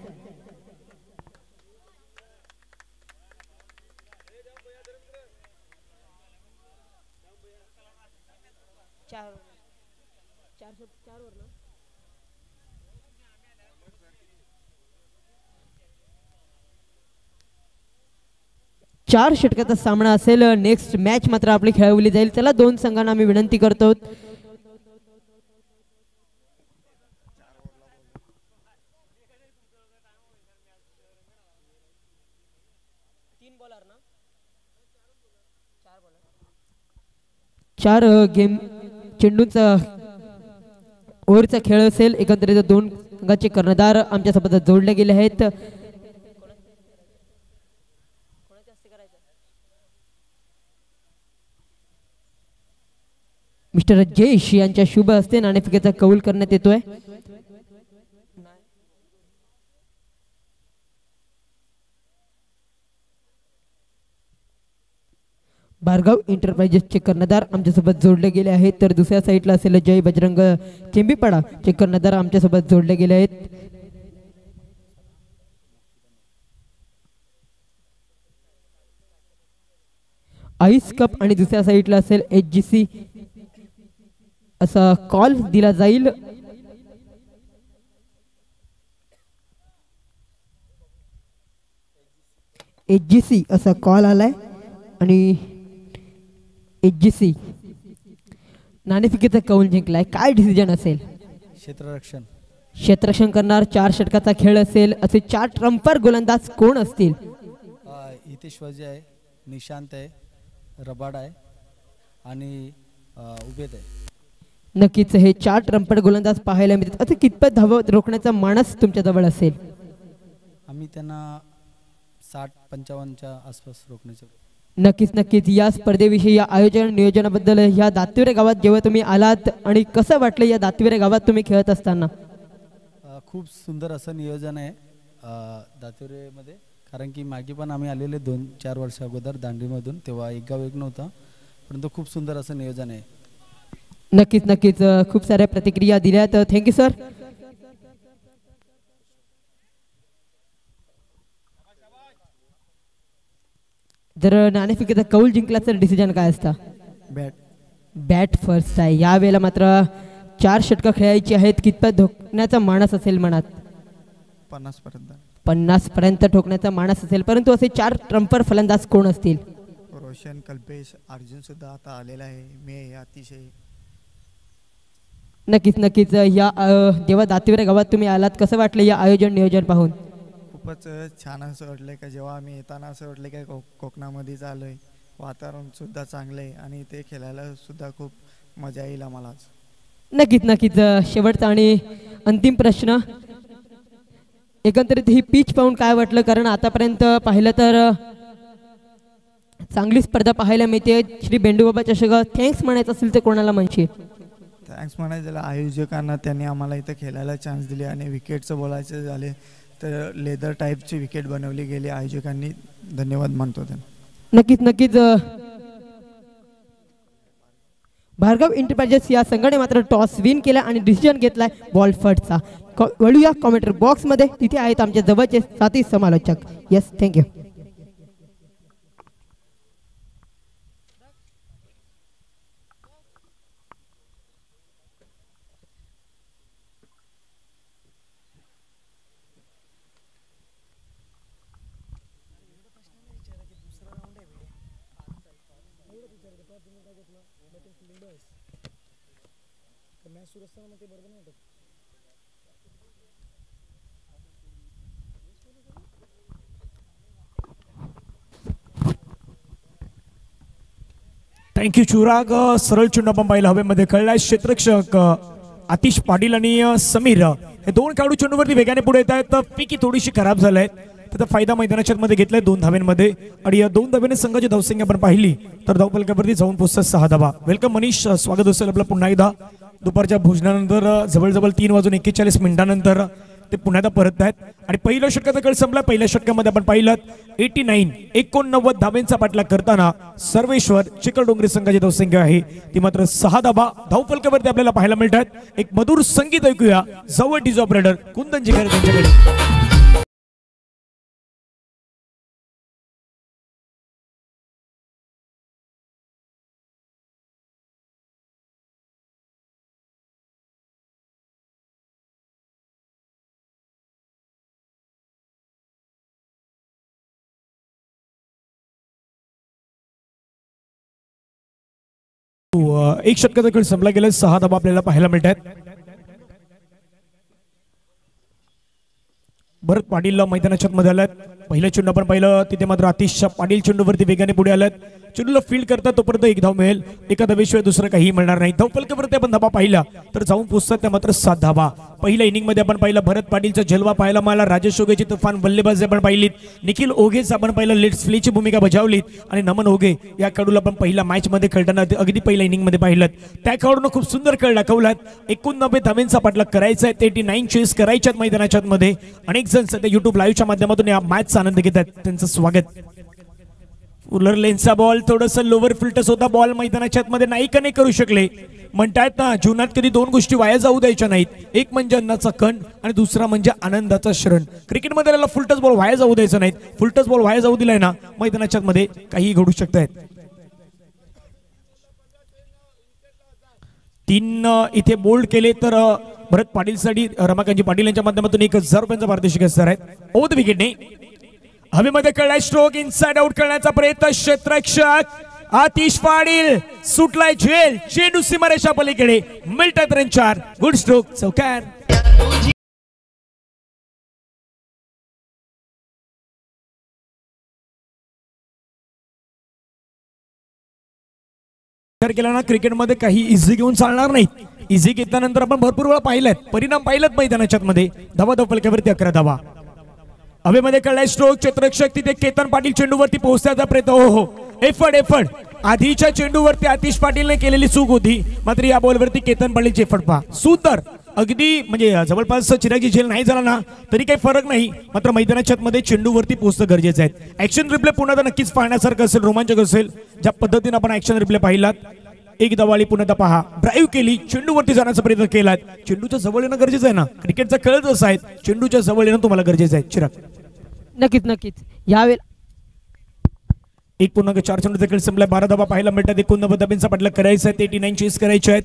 4 षटकाचा सामना असेल. नेक्स्ट मॅच मात्र आपली खेळवली जाईल. चला दोन संघांना आम्ही विनंती करतो. चार गेम चेंडूचा ओव्हरचा खेळ असेल. एकंदरीत दोन संघाचे कर्णधार आमच्या सोबत जोडले गेले आहेत. मिस्टर जयेश यांच्या शुभ हस्ते नाणेफेकीचा कौल करण्यात येतोय. भार्गव एंटरप्राइजेसचे कर्णधार आमच्यासोबत जोडले गेले आहेत. तर दुसऱ्या साईडला असेल जय बजरंग चेंबीपाडा चे कर्णधार आमच्यासोबत जोडले गेले आहेत. आईस कप आणि दुसऱ्या साईडला असेल HGC असा कॉल दिला जाईल. HGC असा कॉल आलाय आणि HGC नाणेफेकीचा कौल जिंकलाय. काय डिसिजन असेल? क्षेत्ररक्षण करणार. 4 षटकाचा खेळ असेल. असे 4 ट्रम्पर गोलंदाज कोण असतील? हितेश्वरजी आहे, निशांत आहे, रबाड आहे आणि उबेद आहे. नक्कीच हे 4 ट्रम्पट गोलंदाज पाहायला मिळतात. आता कितपत धाव रोखण्याचा मानस तुमच्या जवळ असेल? आम्ही त्यांना 60-55च्या आसपास रोखण्याचं. नक्कीच या स्पर्धेविषयी, या आयोजन नियोजनाबद्दल, ह्या दातिवरे गावात जेव्हा तुम्ही आलात आणि कसं वाटलं या दातिवरे गावात तुम्ही खेळत असताना? खूप सुंदर असं नियोजन आहे दातिवरेमध्ये. कारण की मागे पण आम्ही आलेले 2-4 वर्ष अगोदर दांडीमधून, तेव्हा एक गाव एक नव्हता, परंतु खूप सुंदर असं नियोजन आहे. नक्कीच खूप साऱ्या प्रतिक्रिया दिल्यात. Thank you sir. जर नाणेफेकीचा कौल जिंकला तर डिसिजन काय असता? बॅट फर्स्ट आहे. यावेळेला मात्र 4 षटकं खेळायची आहेत. कितपत ठोकण्याचा मानस असेल मनात? 50 पर्यंत ठोकण्याचा मानस असेल. परंतु असे 4 ट्रम्पर फलंदाज कोण असतील? रोशन, कल्पेश, अर्जुन सुद्धा आता आलेला आहे. मी अतिशय नक्कीच या जेव्हा दातिवरे गावात तुम्ही आलात कसं वाटलं या आयोजन नियोजन पाहून? खूपच छान असं वाटलं का जेव्हा आम्ही येताना असं वाटलं की कोकणामध्ये आलोय. वातावरण सुद्धा चांगलं आहे आणि ते खेळायला सुद्धा खूप मजा येईल आम्हाला. नक्कीच शेवटचा आणि अंतिम प्रश्न. एकंदरीत ही पिच पाहून काय वाटलं? कारण आतापर्यंत पाहिलं तर चांगली स्पर्धा पाहायला मिळते. श्री बेंडूबाबा चषक थँक्स म्हणायचं असेल तर कोणाला म्हणशील? थँक्स म्हणायचं आयोजकांना, त्यांनी आम्हाला इथं खेळायला चान्स दिले. आणि विकेटचं बोलायचं झाले तर लेदर टाईपची विकेट बनवली गेली आयोजकांनी. धन्यवाद मानतो त्यांना. नक्कीच भार्गव एंटरप्राइजेस या संघाने मात्र टॉस विन केला आणि डिसिजन घेतलाय बॉल फटचा. वळूया कॉमेंट्री बॉक्स मध्ये. तिथे आहेत आमच्या जवळचे साथी समालोचक. Yes, thank you. थँक्यू चिराग. सरळ चेंडू आपण पाहिला हवेमध्ये खेळलाय. क्षेत्ररक्षक आतिश पाटील आणि समीर हे 2 खेळाडू चेंडूवरती वेगाने पुढे येत आहेत. पिकी थोडीशी खराब झालाय. त्याचा फायदा मैदानाच्या मध्ये घेतलाय 2 धाव्यांमध्ये. आणि या 2 धाव्याने संघाची धावसंख्या आपण पाहिली तर धावफलकावरती जाऊन पोहोचतात 6 धावा. वेलकम मनीष, स्वागत असेल आपलं पुन्हा एकदा. दुपारच्या भोजनानंतर जवळजवळ 3:41 ते पुन्हा एकदा परत आहेत. आणि पहिल्या षटकाचा खेळ संपला. पहिल्या षटकामध्ये आपण पाहिलं 89 धाब्यांचा पाठलाग करताना सर्वेश्वर चिखलडोंगरी संघाची धावसंख्या आहे ती मात्र 6 धाबा धावफलकावरती आपल्याला पाहायला मिळतात. एक मधुर संगीत ऐकूया जवळ डीज ऑपरेटर कुंदन जिगर त्यांच्याकडे. एक षटकाचा खेळ संपला गेला, 6 धावा आपल्याला पाहायला मिळतात. भरत पाटील मैदानाच्या मध्ये आलात. पहिलं चेंडू आपण पाहिलं तिथे मात्र आतिश पाटील चेंडूवरती वेगाने पुढे आलात. चेंडूला फील्ड करतात तोपर्यंत 1 धाव मिळेल. एका धावेशिवाय दुसरं काही मिळणार नाही. धावफलकावरती आपण धावा पाहिला तर जाऊन पोहोचतात त्या मात्र 7 धावा. पहिल्या इनिंग मध्ये आपण पाहिलं भरत पाटीलचा जलवा पाहायला मला, राजेश ओगेची तुफान बल्लेबाजी आपण पाहिलीत, निखिल ओघेच आपण पाहिलं लेट्स प्लेची भूमिका बजावलीत आणि नमन ओघे या खेळाडूला आपण पहिला मॅच मध्ये खेळताना अगदी पहिल्या इनिंग मध्ये पाहिलं. त्या खेळाडूनं खूप सुंदर खेळ दाखवलात. 89 धावेंचा पाठलाग करायचा आहे, 89 चेस करायच्यात मैदानाच्या मध्ये. अनेक जण सध्या युट्यूब लाईव्हच्या माध्यमातून या मॅचचा आनंद घेतात, त्यांचं स्वागत. फुलर लेनचा बॉल थोडंसं लोअर फिल्टर्स होता, बॉल मैदानाच्या मध्ये नाही का नाही करू शकले. म्हणतात ना जीवनात कधी 2 गोष्टी वाया जाऊ द्यायच्या नाहीत, एक म्हणजे अन्नाचा कण आणि दुसरा म्हणजे आनंदाचा क्षण. क्रिकेटमध्ये त्याला फुलटस बॉल वाया जाऊ द्यायचा नाहीत. फुलटस बॉल वाया जाऊ दिलाय ना मैदानाच्या मध्ये काही घडू शकतायत. 3 इथे बोल्ड केले तर भरत पाटीलसाठी रमाकांतजी पाटील यांच्या माध्यमातून 1000 रुपयांचा पारितोषिक असणार आहे. ओव्हर द विकेटने हवेमध्ये कळलाय स्ट्रोक, इनसाइड आउट करण्याचा प्रयत्न. क्षेत्ररक्षक आतिश पाटील सुटलाय झेल, चेंडू सीमारेषा पलीकडे, मिळतात रन 4. गुड स्ट्रोक, चौकार. विचार केला ना क्रिकेटमध्ये काही इझी घेऊन चालणार नाही. इझी घेतल्यानंतर आपण भरपूर वेळा पाहिलात, परिणाम पाहिलात मैदानाच्या मध्ये. धावा फलकावरती 11 धावा. हवेमध्ये कळलाय स्ट्रोक, क्षेत्ररक्षक तिथे केतन पाटील चेंडूवरती पोहोचण्याचा प्रयत्न. हो एफर्ट आधीच्या चेंडूवरती आतिश पाटीलने केलेली चूक होती, मात्र या बॉलवरती केतन पाटीलचे एफर्ट पहा सुंदर. अगदी म्हणजे जवळपास चिराची झेल नाही झाला ना तरी काही फरक नाही, मात्र मैदानाच्या मध्ये चेंडूवरती पोहोचणं गरजेचं आहे. ऍक्शन रिप्ले पुन्हा तर नक्कीच पाहण्यासारखं असेल, रोमांचक असेल. ज्या पद्धतीने आपण ऍक्शन रिप्ले पाहिलात, एक दवाळी पुन्हा पहा, ड्राईव्ह केली, चेंडूवरती जाण्याचा प्रयत्न केलाय. चेंडूच्या जवळ येणं गरजेचं आहे ना, क्रिकेटचा खेळच असा आहे, चेंडूच्या जवळ येणं तुम्हाला गरजेचं आहे. चिराग नक्कीच यावेळेला 1.4 चेंडूचा खेळ संपलाय. 12 धावा पाहायला मिळतात. 89 धाब्यांचा पाठलाग करायचा आहे, 89 चेस करायचे आहेत.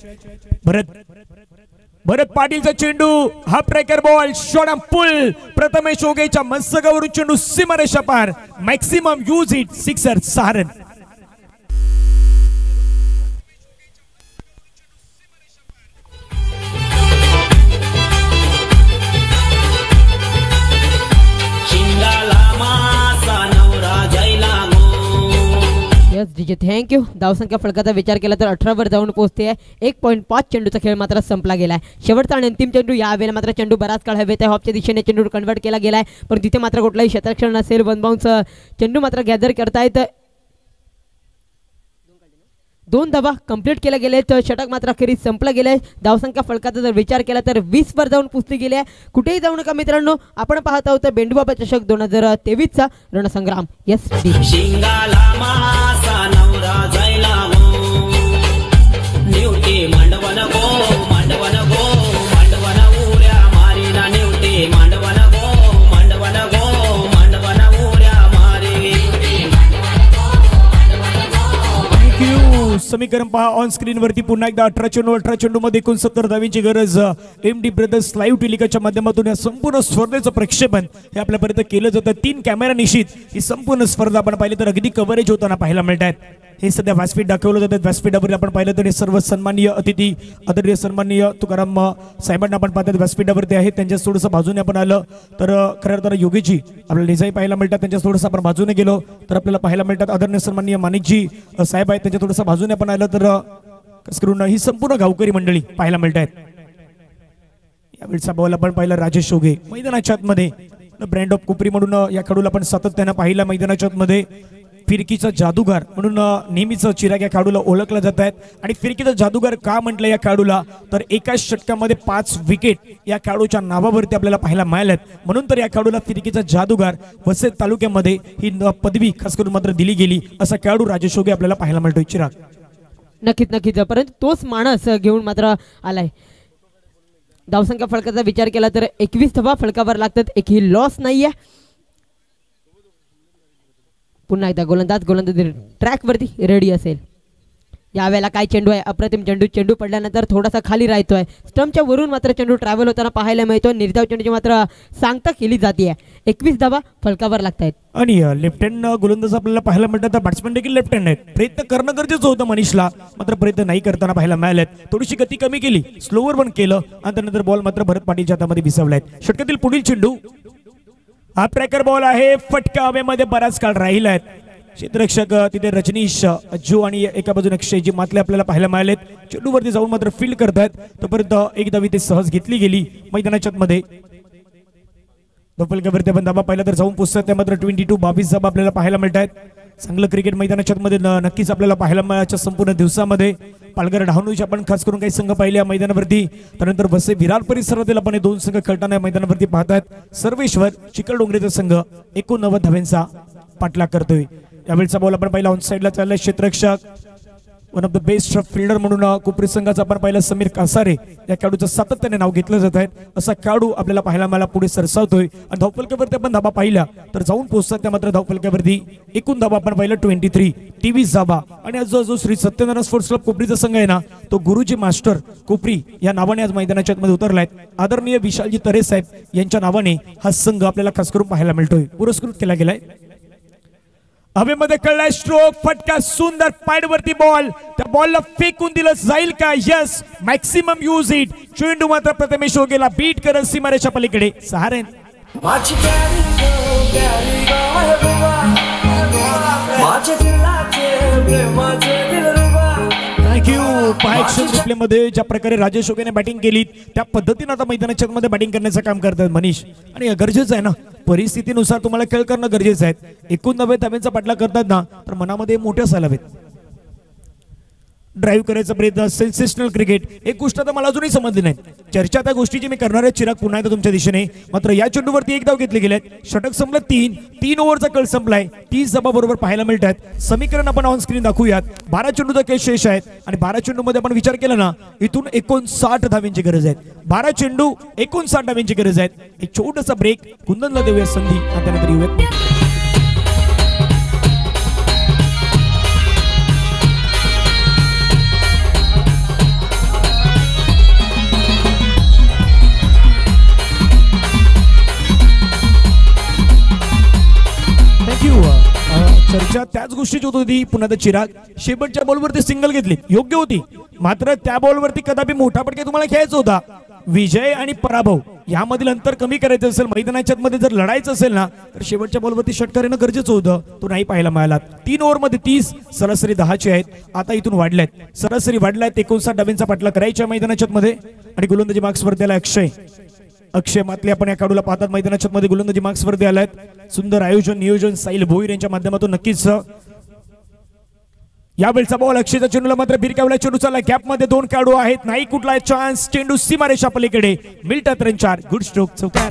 भरत पाटीलचा चेंडू, हा ट्रॅकर बॉल, शॉट अँड पुल. प्रथमेश ओगेच्या मस्तकावरून चेंडू सीमारेषा पार, maximum use it, sixer, 6 run. Yes DJ thank you. धावसंख्या फलकाचा विचार केला तर 18 वर जाऊन पोहोचते आहे. 1.5 चेंडूचा खेळ मात्र संपला गेलाय. शेवटचा आणि अंतिम चेंडू यावेळेला मात्र चेंडू बराच काळ हवेत आहे, हॉपच्या दिशेने चेंडू कन्वर्ट केला गेलाय, पण तिथे मात्र कुठलाही क्षेत्ररक्षण नसेल. 1 बाउन्स चेंडू मात्र गॅदर करतायत. 2 धावा कंप्लीट केल्या गेले, तर षटक मात्र अखेरीस संपलं गेलंय. धावसंख्या फलकाचा जर विचार केला तर 20 वर जाऊन पुसली गेली आहे. कुठेही जाऊ नका मित्रांनो, आपण पाहत आहोत बेंडूबाबा चषक 2023चा रणसंग्राम. यस समीकरण पहा ऑन स्क्रीन वरती पुन्हा एकदा. 18 चेंडू मध्ये 69 धावींची गरज. MD ब्रदर्स लाईव्ह टेलिकास्टच्या माध्यमातून या संपूर्ण स्पर्धेचं प्रक्षेपण हे आपल्यापर्यंत केलं जातं. 3 कॅमेरा निश्चित ही संपूर्ण स्पर्धा आपण पाहिली तर अगदी कव्हरेज होताना पाहायला मिळतात. हे सध्या व्यासपीठ दाखवलं जातं. व्यासपीठावर आपण पाहिलं तर हे सर्व सन्माननीय अतिथी आदरणीय सन्माननीय तुकाराम साहेबांना आपण पाहतात व्यासपीठावरती आहेत. त्यांच्या थोडंसं बाजूने आपण आलं तर खरं तर योगीजी आपल्याला डिझाईन पाहायला मिळतात. त्यांच्या थोडंसं आपण बाजूने गेलो तर आपल्याला पाहायला मिळतात आदरणीय सन्माननीय माणिकजी साहेब आहेत. त्यांच्या थोडंसं बाजूने आपण आलं तर कसं करून ही संपूर्ण गावकरी मंडळी पाहायला मिळतात. यावेळीचा बॉल आपण पाहिला राजेश ओगे मैदानाच्या आतमध्ये. ब्रँड ऑफ कुपरी म्हणून या खेळाडूला आपण सातत्यानं पाहिला मैदानाच्या आतमध्ये. फिरकीचा जादूगार म्हणून नेहमीच चिराग या खेळाडूला ओळखला जात आहेत. आणि फिरकीचा जादूगार का म्हटलं या खेळाडूला तर एकाच षटकामध्ये 5 विकेट या खेळाडूच्या नावावरती आपल्याला पाहायला मिळाल्यात, म्हणून तर या खेळाडूला फिरकीचा जादूगार वसई तालुक्यामध्ये ही पदवी खास करून मात्र दिली गेली. असा खेळाडू राजेश ओगे आपल्याला पाहायला मिळतोय. चिराग नक्कीच परंतु तोच माणूस घेऊन मात्र आलाय. धावसंख्या फलकाचा विचार केला तर 21 धावा फलकावर लागतात, एकही लॉस नाहीये. पुन्हा एकदा गोलंदाज ट्रॅक वरती रेडी असेल. यावेळेला काय चेंडू आहे, अप्रतिम चेंडू. चेंडू पडल्यानंतर थोडासा खाली राहतोय. स्टंपच्या वरून मात्र चेंडू ट्रॅव्हल होताना पाहायला मिळतो. निर्धाव चेंडूची मात्र सांगता केली जाते. 21 धावा फलकावर लागतायत. आणि लेफ्ट हँड गोलंदाज आपल्याला पाहायला मिळतात. तर बॅट्समॅन देखील लेफ्ट हँड आहेत. प्रयत्न करणं गरजेचं होतं मनीषला, मात्र प्रयत्न नाही करताना पाहायला मिळालेत. थोडीशी गती कमी केली, स्लोवर पण केलं आणि त्यानंतर बॉल मात्र भरत पाटीलच्या हातामध्ये विसवलाय. षटकातील पुढील चेंडू हा ट्रॅकर बॉल आहे. फटका हवेमध्ये बराच काळ राहिलाय. क्षेत्ररक्षक तिथे रजनीश अज्जू आणि एका बाजूने अक्षयजी मातले आपल्याला पाहायला मिळालेत. चेंडूवरती जाऊन मात्र फील्ड करतायत. तोपर्यंत एक धावी ते सहज घेतली गेली मैदानाच्या मध्ये. फलकावरती आपण धाबा पाहिला तर जाऊन पोचतात. त्या मात्र 22 धाबा आपल्याला पाहायला मिळत आहेत. चांगलं क्रिकेट मैदानाच्या मध्ये नक्कीच आपल्याला पाहायला मिळायच्या संपूर्ण दिवसामध्ये. पालघर डहाणूचे आपण खास करून काही संघ पाहिले या मैदानावरती. त्यानंतर वसई विरार परिसरातील आपण 2 संघ खेळताना मैदानावरती पाहतात. सर्वेश्वर चिखलडोंगरीचा संघ 89 धाव्यांचा पाठलाग करतोय. यावेळेचा बॉल आपण पाहिला ऑन साइडला चाललाय. क्षेत्ररक्षक one of the best fielder म्हणून कोपरी संघाचा आपण पाहिला समीर कासारे या खेळाडूचं सातत्याने नाव घेतलं जात आहे. असा खेळाडू आपल्याला पाहायला मला पुढे सरसावतोय. आणि धावफलकावरती आपण धाबा पाहिला तर जाऊन पोहोचतात. त्या मात्र धावफलकावरती एकूण धाबा आपण पाहिलं 23 धाबा. आणि आज जो श्री सत्यनारायण स्पोर्ट्स क्लब कोपरीचा संघ आहे ना, तो गुरुजी मास्टर कोपरी या नावाने आज मैदानाच्या मध्ये उतरलाय. आदरणीय विशालजी तरे साहेब यांच्या नावाने हा संघ आपल्याला खास करून पाहायला मिळतोय, पुरस्कृत केला गेलाय. हवेमध्ये कळलाय स्ट्रोक, फटका, सुंदर पायवरती बॉल. त्या बॉलला फेकून दिलं जाईल का? Yes, maximum use it. चेंडू मात्र प्रथमेश गेला बीट करत सीमारेच्या पलीकडे. सहारे मध्ये ज्या प्रकारे राजेश ओगेने बॅटिंग केली त्या पद्धतीने आता मैदानाच्या मध्ये बॅटिंग करण्याचं काम करतात मनीष. आणि गरजेचं आहे ना, परिस्थितीनुसार तुम्हाला खेळ करणं गरजेचं आहे. 89 धाव्यांचा पाठलाग करतात ना, तर मनामध्ये मोठे असायला हवेत. ड्राईव्ह करायचा प्रयत्न, सेन्सेशनल क्रिकेट. एक गोष्ट आता मला अजूनही समजली नाही. चर्चा त्या गोष्टीची मी करणार आहे चिराग पुन्हा एकदा तुमच्या दिशेने. मात्र या चेंडूवरती एक धाव घेतले गेले. षटक संपलं 3 ओव्हरचा काळ संपलाय. 30 धावा बरोबर पाहायला मिळतात. समीकरण आपण ऑन स्क्रीन दाखवूयात. 12 चेंडूचा खेळ शेष आहेत आणि 12 चेंडू मध्ये आपण विचार केला ना, इथून 59 धाव्यांची गरज आहे. 12 चेंडू 59 धाव्यांची गरज आहे. एक छोटासा ब्रेक कुंदनला देऊया संधी आणि त्यानंतर येऊयात. चर्चा त्याच गोष्टीची होत होती. पुन्हा तर चिराग शेवटच्या बॉलवरती सिंगल घेतली, योग्य होती. मात्र त्या बॉलवरती कदापि मोठा फटका तुम्हाला खेळायचा होता. विजय आणि पराभव यामधील अंतर कमी करायचं असेल, मैदानाच्या मध्ये जर लढायचं असेल ना, तर शेवटच्या बॉलवरती षटकार येणं गरजेचं होतं. तो नाही पाहायला मिळाला. 3 ओव्हरमध्ये 30, सरासरी 10ची आहेत. आता इथून वाढल्यात, सरासरी वाढल्यात. 59 धाब्यांचा पाठलाग करायच्या मैदानाच्या मध्ये. आणि गोलंदाजी मार्क्सवर त्याला अक्षय मातले आपण या खेळाडूला पाहतात मैदानाच्या मध्ये गोलंदाजी मार्क्सवरती आलाय. सुंदर आयोजन नियोजन साहिल भोईर यांच्या माध्यमातून नक्कीच. यावेळचा बॉल अक्षयच्या चेंडूला मात्र भिरकावला. चेंडू चालला गॅप मध्ये, 2 खेळाडू आहेत, नाही कुठला चान्स. चेंडू सीमारेषा पलीकडे मिळतात रन 4. गुड स्ट्रोक, चौकार.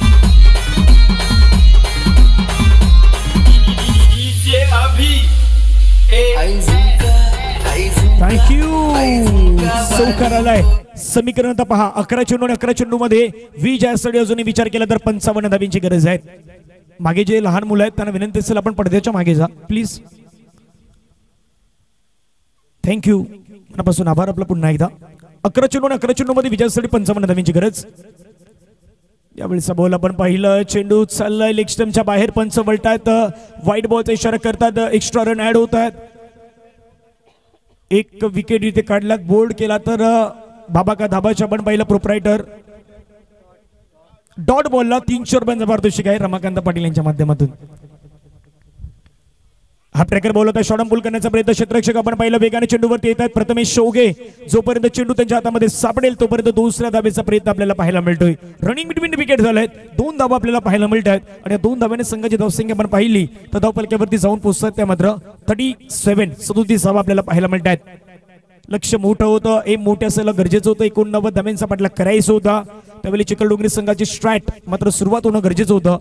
थँक्यू. चौकार आलाय. समीकरण आता पहा. 11 चेंडू आणि 11 चेंडू मध्ये विजयासाठी अजूनही विचार केला तर 55 धाब्यांची गरज आहे. मागे जे लहान मुलं आहेत त्यांना विनंती असेल आपण पडद्याच्या मागे जा प्लीज. थँक्यू, मनापासून आभार आपला पुन्हा एकदा. 11 चेंडू आणि 11 चेंडू मध्ये विजयासाठी 55 धाब्यांची गरज. यावेळेचा बॉल आपण पाहिलं. चेंडू चाललाय लेग स्टंपच्या बाहेर. पंच वळतायत, व्हाईट बॉलचा इशारा करतात. एक्स्ट्रा रन ऍड होत आहेत. एक विकेट इथे काढल्यात, बोल्ड केला तर बाबा का धाबाच्या आपण पाहिलं प्रोप्रायटर. डॉट बॉलला 300 रुपयांचा पारितोषिक आहे रमाकांत पाटील यांच्या माध्यमातून. हा ट्रॅकर बॉल होता. शॉर्ट पुल करण्याचा प्रयत्न क्षेत्ररक्षक आपण पाहिलं वेगाने चेंडूवरती येत आहेत. प्रथमेश शोगे जोपर्यंत चेंडू त्यांच्या हातामध्ये सापडेल तोपर्यंत दुसऱ्या धाब्याचा प्रयत्न आपल्याला पाहायला मिळतोय. रनिंग बिटवीन विकेट झालेत. 2 धावा आपल्याला पाहायला मिळत आहेत. आणि 2 धाव्याने संघाची धावसंख्या आपण पाहिली तर धावफलकावरती जाऊन पोहोचतात. त्या मात्र 37 धावा आपल्याला पाहायला मिळत आहेत. लक्ष मोठं होतं, एम मोठे असायला गरजेचं होतं. 89 धाव्यांचा पाठलाग करायचं होता. त्यावेळी चिखलडोंगरी संघाची स्ट्रॅट मात्र सुरुवात होणं गरजेचं होतं.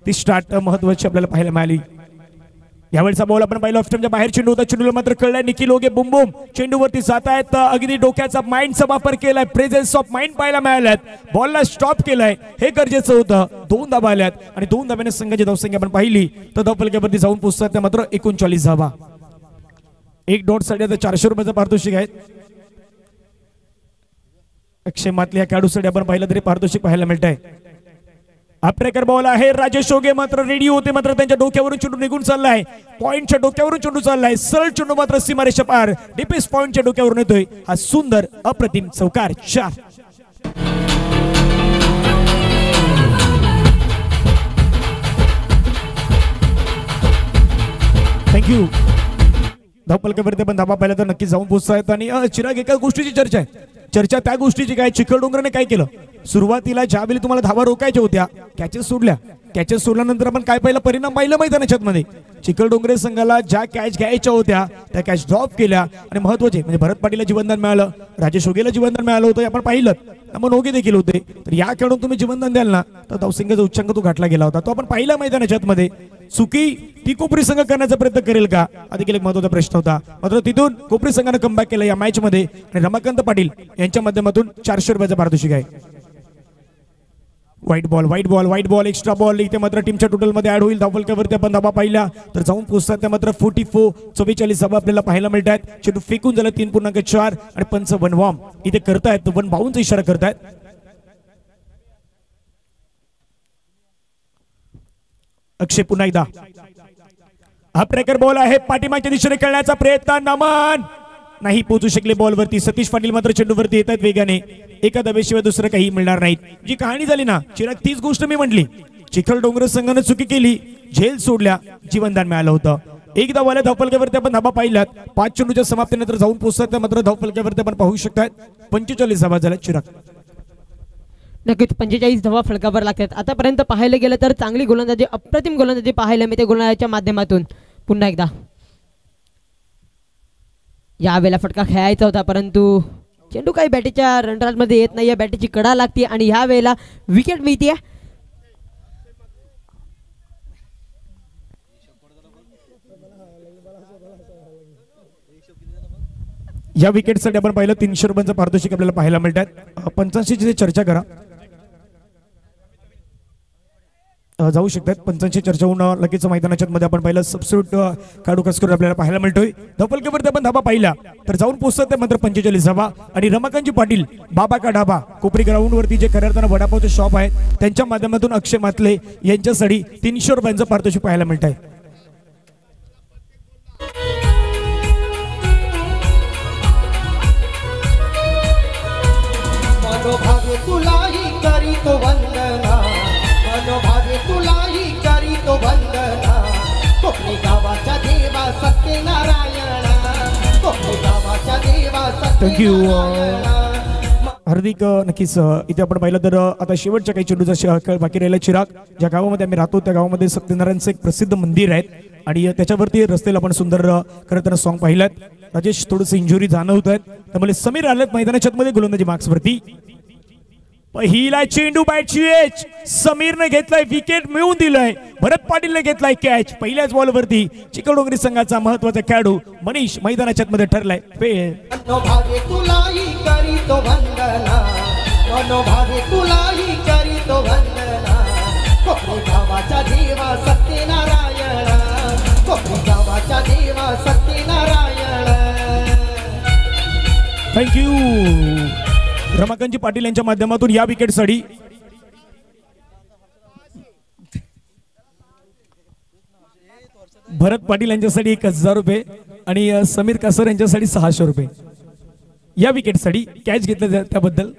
ती स्टार्ट महत्वाची आपल्याला पाहायला मिळाली. यावेळचा बॉल आपण पाहिलं ऑफस्टंपच्या बाहेर चेंडू होता. चेंडूला मात्र कळलाय निखिल ओगे बुम बुम चेंडूवरती जात आहेत. अगदी डोक्याचा माइंडचा वापर केलाय, प्रेझेन्स ऑफ माइंड पाहायला मिळाल्यात. बॉलला स्टॉप केलाय, हे गरजेचं होतं. 2 धावा आल्यात आणि 2 धाव्याने संघाची धावसंख्या आपण पाहिली तर धावफलकावरती जाऊन पोहोचतात त्या मात्र 39 धावा. एक डॉट साठी आता 400 रुपयाचं पारितोषिक आहे. अक्षय मातले या खेळाडूसाठी आपण पाहिलं तरी पारितोषिक पाहायला मिळत आहे. अप्रेकर बॉल आहे. राजेश ओगे मात्र रेडी होते, मात्र त्यांच्या डोक्यावरून चेंडू निघून चाललाय. पॉइंटच्या डोक्यावरून चेंडू चाललाय. सरळ चेंडू मात्र सीमारेषा पार डीपेस्ट पॉइंटच्या डोक्यावरून येतोय. हा सुंदर अप्रतिम चौकार 4. थँक्यू. धावपलकावरती पण धाबा पाहिला तर नक्की जाऊन पोहोचतायत. आणि चिराग एका गोष्टीची चर्चा आहे. चर्चा त्या गोष्टीची काय, चिखलडोंगरने काय केलं, सुरुवातीला ज्यावेळी तुम्हाला धावा रोखायच्या होत्या कॅचेस सोडल्या. कॅचेस सोडल्यानंतर आपण काय पाहिलं, परिणाम पाहिलं मैदानाच्या मध्ये. चिखलडोंगरे संघाला ज्या कॅच घ्यायच्या होत्या त्या कॅच ड्रॉप केल्या. आणि महत्वाचे म्हणजे भरत पाटीलला जीवनदान मिळालं, राजेश ओगेला जीवनदान मिळालं होतं, आपण पाहिलं. आपण ओगे देखील होते. तर या खेळून तुम्ही जीवनदान द्याल ना तर धावसंख्येचा उच्चांक तो घातला गेला होता, तो आपण पाहिला मैदानाच्या मध्ये. चुकी ती कोपरी संघ करण्याचा प्रयत्न करेल का, हा देखील एक महत्वाचा प्रश्न होता. मात्र तिथून कोपरी संघाने कमबॅक केलं या मॅच मध्ये. आणि रमाकांत पाटील यांच्या माध्यमातून 400 रुपयाचं पारितोषिक आहे. व्हाईट बॉल एक्स्ट्रा बॉल इथे मात्र टीमच्या टोटल मध्ये ऍड होईल. धावफलकावरती आपण धाबा पाहिला तर जाऊन पोहोचतात त्या मात्र 44 धाबा आपल्याला पाहायला मिळतात. चेंडू फेकून झाला 3.4 आणि पंच वन वॉर्म इथे करतायत, वन बाउंडचा इशारा करतायत. अक्षय पुन्हा एकदा हा ब्रेकर बॉल आहे. पाठीमागच्या दिशेने खेळण्याचा प्रयत्न, नमन नाही पोहोचू शकले बॉलवरती. सतीश पाटील मात्र चेंडूवरती येतात वेगाने. एका दबेशिवाय दुसरं काही मिळणार नाही. जी कहाणी झाली ना चिराग, तीच गोष्ट मी म्हटली. चिखलडोंगर संघाने चुकी केली, झेल सोडल्या, जीवनदान मिळालं होतं. एकदा वाल्या धावफलकावरती आपण धाबा पाहिलात. 5 चेंडूच्या समाप्तीनंतर जाऊन पोहोचतात मात्र धावफलकावरती आपण पाहू शकतात 45 धावा झाल्या. चिराग नक्कीच 45 धावा फलकावर लागतात. आतापर्यंत पाहायला गेलं तर चांगली गोलंदाजी, अप्रतिम गोलंदाजी पाहायला मिळते गोलंदाजाच्या माध्यमातून. पुन्हा एकदा यावेळेला फटका खेळायचा होता परंतु चेंडू काही बॅटीच्या रनराजमध्ये येत नाही. बॅटीची कडा लागते आणि ह्या वेळेला विकेट मिळते. या विकेटसाठी आपण पाहिलं 300 रुपयांचं पारितोषिक आपल्याला पाहायला मिळतात. 85ची चर्चा करा, जाऊ शकतात. 85 चर्चा होऊन लगेच मैदानाच्या मध्ये आपण पाहिलं सबस्टिट्यूट काढू करून आपल्याला पाहायला मिळतोय. धपलकेवरती आपण धाबा पाहिला तर जाऊन पोहोचतात ते मात्र 45 धावा. आणि रमाकांतजी पाटील बाबा का ढाबा कोपरी ग्राउंड वरती जे खऱ्या अर्थानं वडापावचे शॉप आहे त्यांच्या माध्यमातून अक्षय मातले यांच्यासाठी 300 रुपयांचं पारितोषिक पाहायला मिळत आहे. मनोभावे तुलाही करीतो वंदना, मनोभावे तुलाही करीतो वंदना. कोकणी गावाच्या देवा सत्यनारायणा, कोकणी गावाच्या देवा सत्यनारायणा. हार्दिक नक्कीच इथे आपण पाहिलं तर आता शेवटच्या काही चेंडूचा खेळ बाकी राहिला. चिराग ज्या गावामध्ये आम्ही राहतो त्या गावामध्ये सत्यनारायणचं एक प्रसिद्ध मंदिर आहे आणि त्याच्यावरती रस्त्याला आपण सुंदर खरं तर सॉन्ग पाहिलं. राजेश थोडस इंजुरी जाणवत आहेत त्यामुळे समीर आलेत मैदानाच्या मध्ये गोलंदाजी मार्क्स वरती. पहिला चेंडू बॅटची एच समीरने घेतलाय, विकेट मिळवून दिलंय. भरत पाटीलने घेतलाय कॅच. पहिल्याच बॉलवरती चिखलडोंगरी संघाचा महत्वाचा खेळाडू मनीष मैदानाच्या मध्ये ठरलाय. मनोभावे तुलाही करीतो वंदना, मनोभावे तुलाही करीतो वंदना. कोकणी गावाच्या देवा सत्यनारायणा, कोकणी गावाच्या देवा सत्यनारायण. थँक्यू रमाकांतजी पाटील यांच्या माध्यमातून या विकेटसाठी भरत पाटील यांच्यासाठी 1000 रुपये आणि समीर कासर यांच्यासाठी 600 रुपये या विकेटसाठी कॅच घेतलं त्याबद्दल.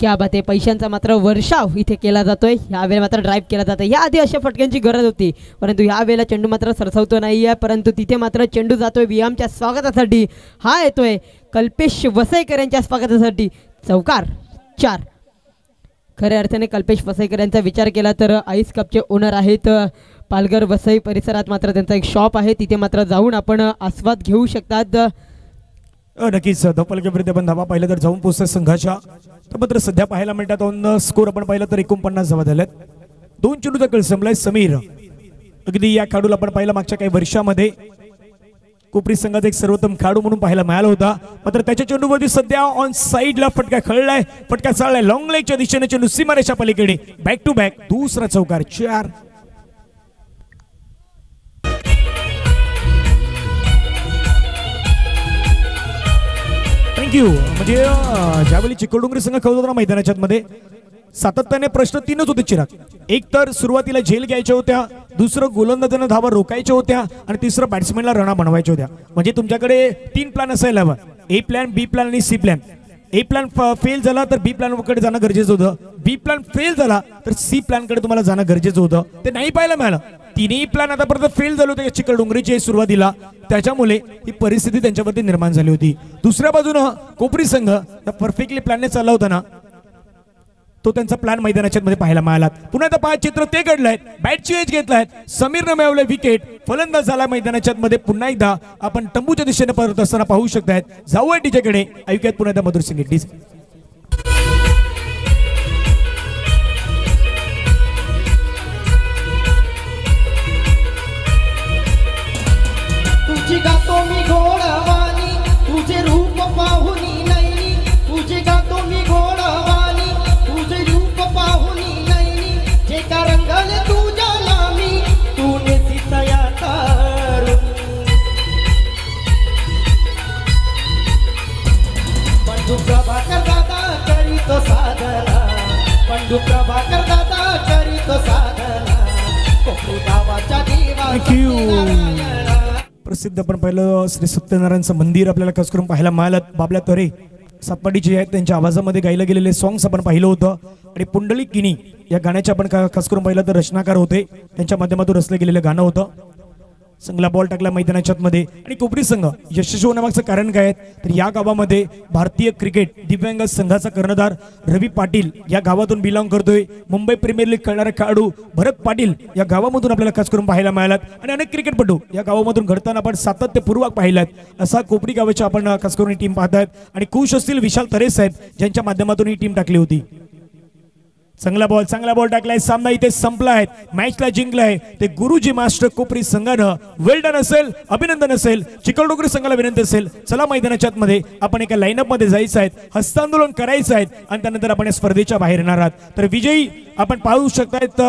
क्या बात आहे. पैशांचा मात्र वर्षाव इथे केला जातोय. यावेळी मात्र ड्राईव्ह केला जातोय. या आधी अशा फटक्यांची गरज होती परंतु या वेळेला चेंडू मात्र सरसवतो नाहीये परंतु तिथे मात्र चेंडू जातोय वियामच्या स्वागतासाठी. हा येतोय कल्पेश वसईकर यांच्या स्वागतासाठी. चौकार 4. खऱ्या अर्थाने कल्पेश वसईकर यांचा विचार केला तर आईस कपचे ओनर आहेत. पालघर वसई परिसरात मात्र त्यांचा एक शॉप आहे, तिथे मात्र जाऊन आपण आस्वाद घेऊ शकतात. नक्कीच धपलकेवरती आपण धावा पाहिलं तर जाऊन पोहोचतात संघाच्या. तर मात्र सध्या पाहायला मिळतात ऑन स्कोर आपण पाहिलं तर 49 धावा झाल्यात. 2 चेंडूचा कळ संपलाय. समीर अगदी या खेळाडूला आपण पाहिलं मागच्या काही वर्षामध्ये कोपरी संघाचा एक सर्वोत्तम खेळाडू म्हणून पाहायला मिळाला होता. मात्र त्याच्या चेंडूवरती सध्या ऑन साईडला फटका खेळलाय, फटका चाललाय लॉंग लेगच्या दिशेने, चेंडू सीमारेषा पलीकडे. बॅक टू बॅक दुसरा चौकार 4. थँक्यू. म्हणजे ज्यावेळी चिखलडोंगरी संघ खेळत होता मैदानाच्या मध्ये सातत्याने प्रश्न 3च होते चिराग. एक तर सुरुवातीला झेल घ्यायच्या होत्या, दुसरं गोलंदाजांना धावा रोखायच्या होत्या आणि तिसरं बॅट्समॅनला रना बनवायच्या होत्या. म्हणजे तुमच्याकडे 3 प्लॅन असायला हवा, ए प्लॅन, बी प्लॅन आणि सी प्लॅन. ए प्लॅन फेल झाला तर बी प्लॅन कडे जाणं गरजेचं होतं, बी प्लॅन फेल झाला तर सी प्लॅन कडे तुम्हाला जाणं गरजेचं होतं. ते नाही पाहायला मिळालं. तिन्ही प्लॅन आतापर्यंत फेल झाले होते चिखलडोंगरीचे सुरुवातीला, त्याच्यामुळे ही परिस्थिती त्यांच्यावरती निर्माण झाली होती. दुसऱ्या बाजूनं कोपरी संघ परफेक्टली प्लॅनने चालला होता ना, तो त्यांचा प्लॅन मैदानाच्या मध्ये पाहायला मिळाला. पुन्हा आता 5 चित्र ते घडलंय. बॅटची एज घेतलाय, समीरनं मिळवलंय विकेट, फलंदाज झाला मैदानाच्या मध्ये. पुन्हा एकदा आपण तंबूच्या दिशेने परत असताना पाहू शकतायत. जाऊया डीजेकडे, ऐकूयात पुन्हा एकदा मधुर संगीत. डीजे तुझी गातो मी घोडवानी, तुझे रूप पाहुनी नैनी, तुझे गातो मी घोडवानी, तुझे रूप पाहुनी नैनी, जे का रंगले तुझ्या लामी, तू नेसी तया तारुणी. पंडू प्रभाकर दादा करीतो साधना, पंडू प्रभाकर दादा करीतो साधना, कोकणी गावाच्या देवा सत्यनारायणा. प्रसिद्ध आपण पाहिलं श्री सत्यनारायणचं मंदिर आपल्याला खास करून पाहायला मिळालं. बाबल्या तरे सातपाडी आहेत त्यांच्या आवाजामध्ये गायलं गेलेले सॉंग्स आपण पाहिलं होतं. आणि पुंडलिक गिनी या गाण्याचे आपण खास करून पाहिलं तर रचनाकार होते, त्यांच्या माध्यमातून रचलं गेलेलं गाणं होतं. संघला बॉल टाकला मैदानाच्या मध्ये. आणि कोपरी संघ यशस्वी होण्यामागचं कारण काय आहे तर या गावामध्ये भारतीय क्रिकेट दिव्यांग संघाचा कर्णधार रवी पाटील या गावातून बिलॉंग करतोय. मुंबई प्रीमियर लीग खेळणारा खेळाडू भरत पाटील या गावामधून आपल्याला खास करून पाहायला मिळालात. आणि अनेक क्रिकेटपटू या गावामधून घडताना आपण सातत्यपूर्वक पाहिलात. असा कोपरी गावाची आपण खास करून ही टीम पाहतायत. आणि खुश असतील विशाल तरे साहेब ज्यांच्या माध्यमातून ही टीम टाकली होती. चांगला बॉल टाकलाय. सामना इथे संपलाय, मॅचला जिंकलाय ते गुरुजी मास्टर कोपरी संघानं. वेल डन असेल, अभिनंदन असेल. चिखलडोंगरी संघाला विनंती असेल, चला मैदानाच्या मध्ये आपण एका लाईनअप मध्ये जायचं आहे, हस्तांदोलन करायचं आहे आणि त्यानंतर आपण या स्पर्धेच्या बाहेर येणार आहात. तर विजयी आपण पाहू शकतायत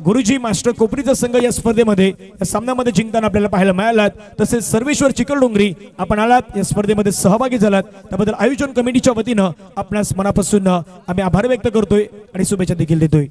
गुरुजी मास्टर कोपरीचा संघ या स्पर्धेमध्ये या सामन्यामध्ये जिंकताना आपल्याला पाहायला मिळालात. तसेच सर्वेश्वर चिखलडोंगरी आपण आलात या स्पर्धेमध्ये सहभागी झालात, त्याबद्दल आयोजन कमिटीच्या वतीनं आपणास मनापासून आम्ही आभार व्यक्त करतोय आणि शुभेच्छा देखील देतोय.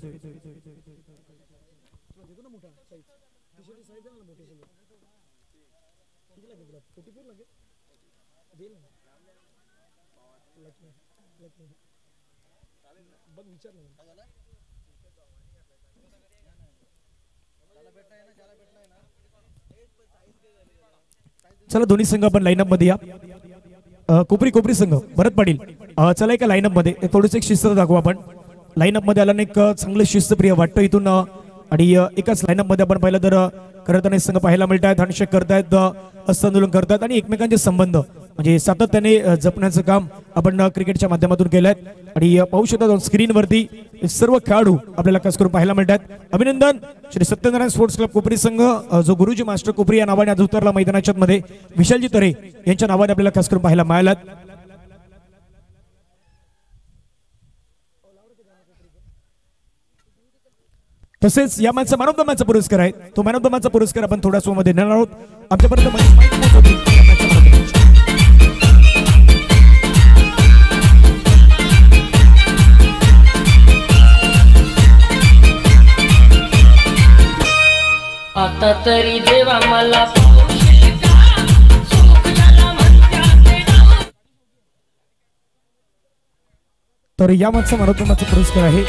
चला दोन्ही संघ आपण लाईनअप मध्ये या. कोपरी संघ भरत पाटील चला एका लाईनअप मध्ये थोडंसं एक शिस्त दाखवू आपण. लाईनअप मध्ये आल्याने एक चांगलं शिस्तप्रिय वाटतं इथून. आणि एकाच लाईनअप मध्ये आपण पाहिलं तर करताना संघ पाहायला मिळतात, हँडशेक करतायत, हस्तांदोलन करतात आणि एकमेकांचे संबंध म्हणजे सातत्याने जपण्याचं काम आपण क्रिकेटच्या माध्यमातून केलंय. आणि पाहू शकता स्क्रीनवरती सर्व खेळाडू आपल्याला खास करून पाहायला मिळतात. अभिनंदन श्री सत्यनारायण स्पोर्ट्स क्लब कोपरी संघ जो गुरुजी मास्टर कोपरी या नावाने आज उतरला मैदानाच्या मध्ये. विशालजी तरे यांच्या नावाने आपल्याला खास करून पाहायला मिळालात. तसेच या मॅचचा मॅन ऑफ द मॅचचा पुरस्कार आहे, तो मॅन ऑफ द मॅचचा पुरस्कार आपण थोड्याच वेळामध्ये देणार आहोत. आमच्यापर्यंत आता तरी देवा मला तर या मॅचचा मॅन ऑफ द मॅचचा पुरस्कार आहे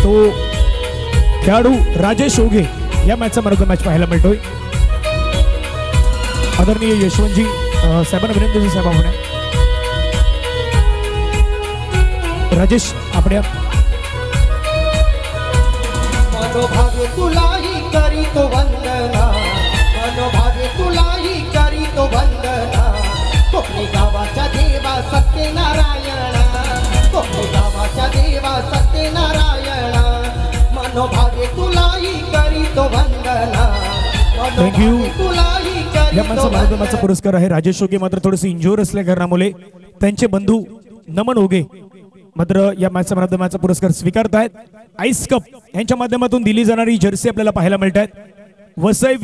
तो खेळाडू राजेश ओगे या मॅचचा मॅन ऑफ द मॅच पाहायला मिळतोय. आदरणीय यशवंतजी साहेबांना विनंती साहेब आपण राजेश आपण मनोभावे तुलाही करीतो वंदना, मनोभावे तुलाही करीतो वंदना, कोकणी गावाच्या देवा सत्यनारायणा, कोकणी गावाच्या देवा सत्यनारायणा, मनोभावे तुलाही करीतो वंदना, मनोभावे तुलाही या मॅचचा मॅच पुरस्कार आहे राजेश ओगे, मात्र थोडेसे इंज्युअर असल्या कारणामुळे त्यांचे बंधू नमन ओगे मात्र या मॅचचा पुरस्कार स्वीकारतायत. आईस कप यांच्या माध्यमातून दिली जाणारी जर्सी आपल्याला पाहायला मिळत आहेत. वसई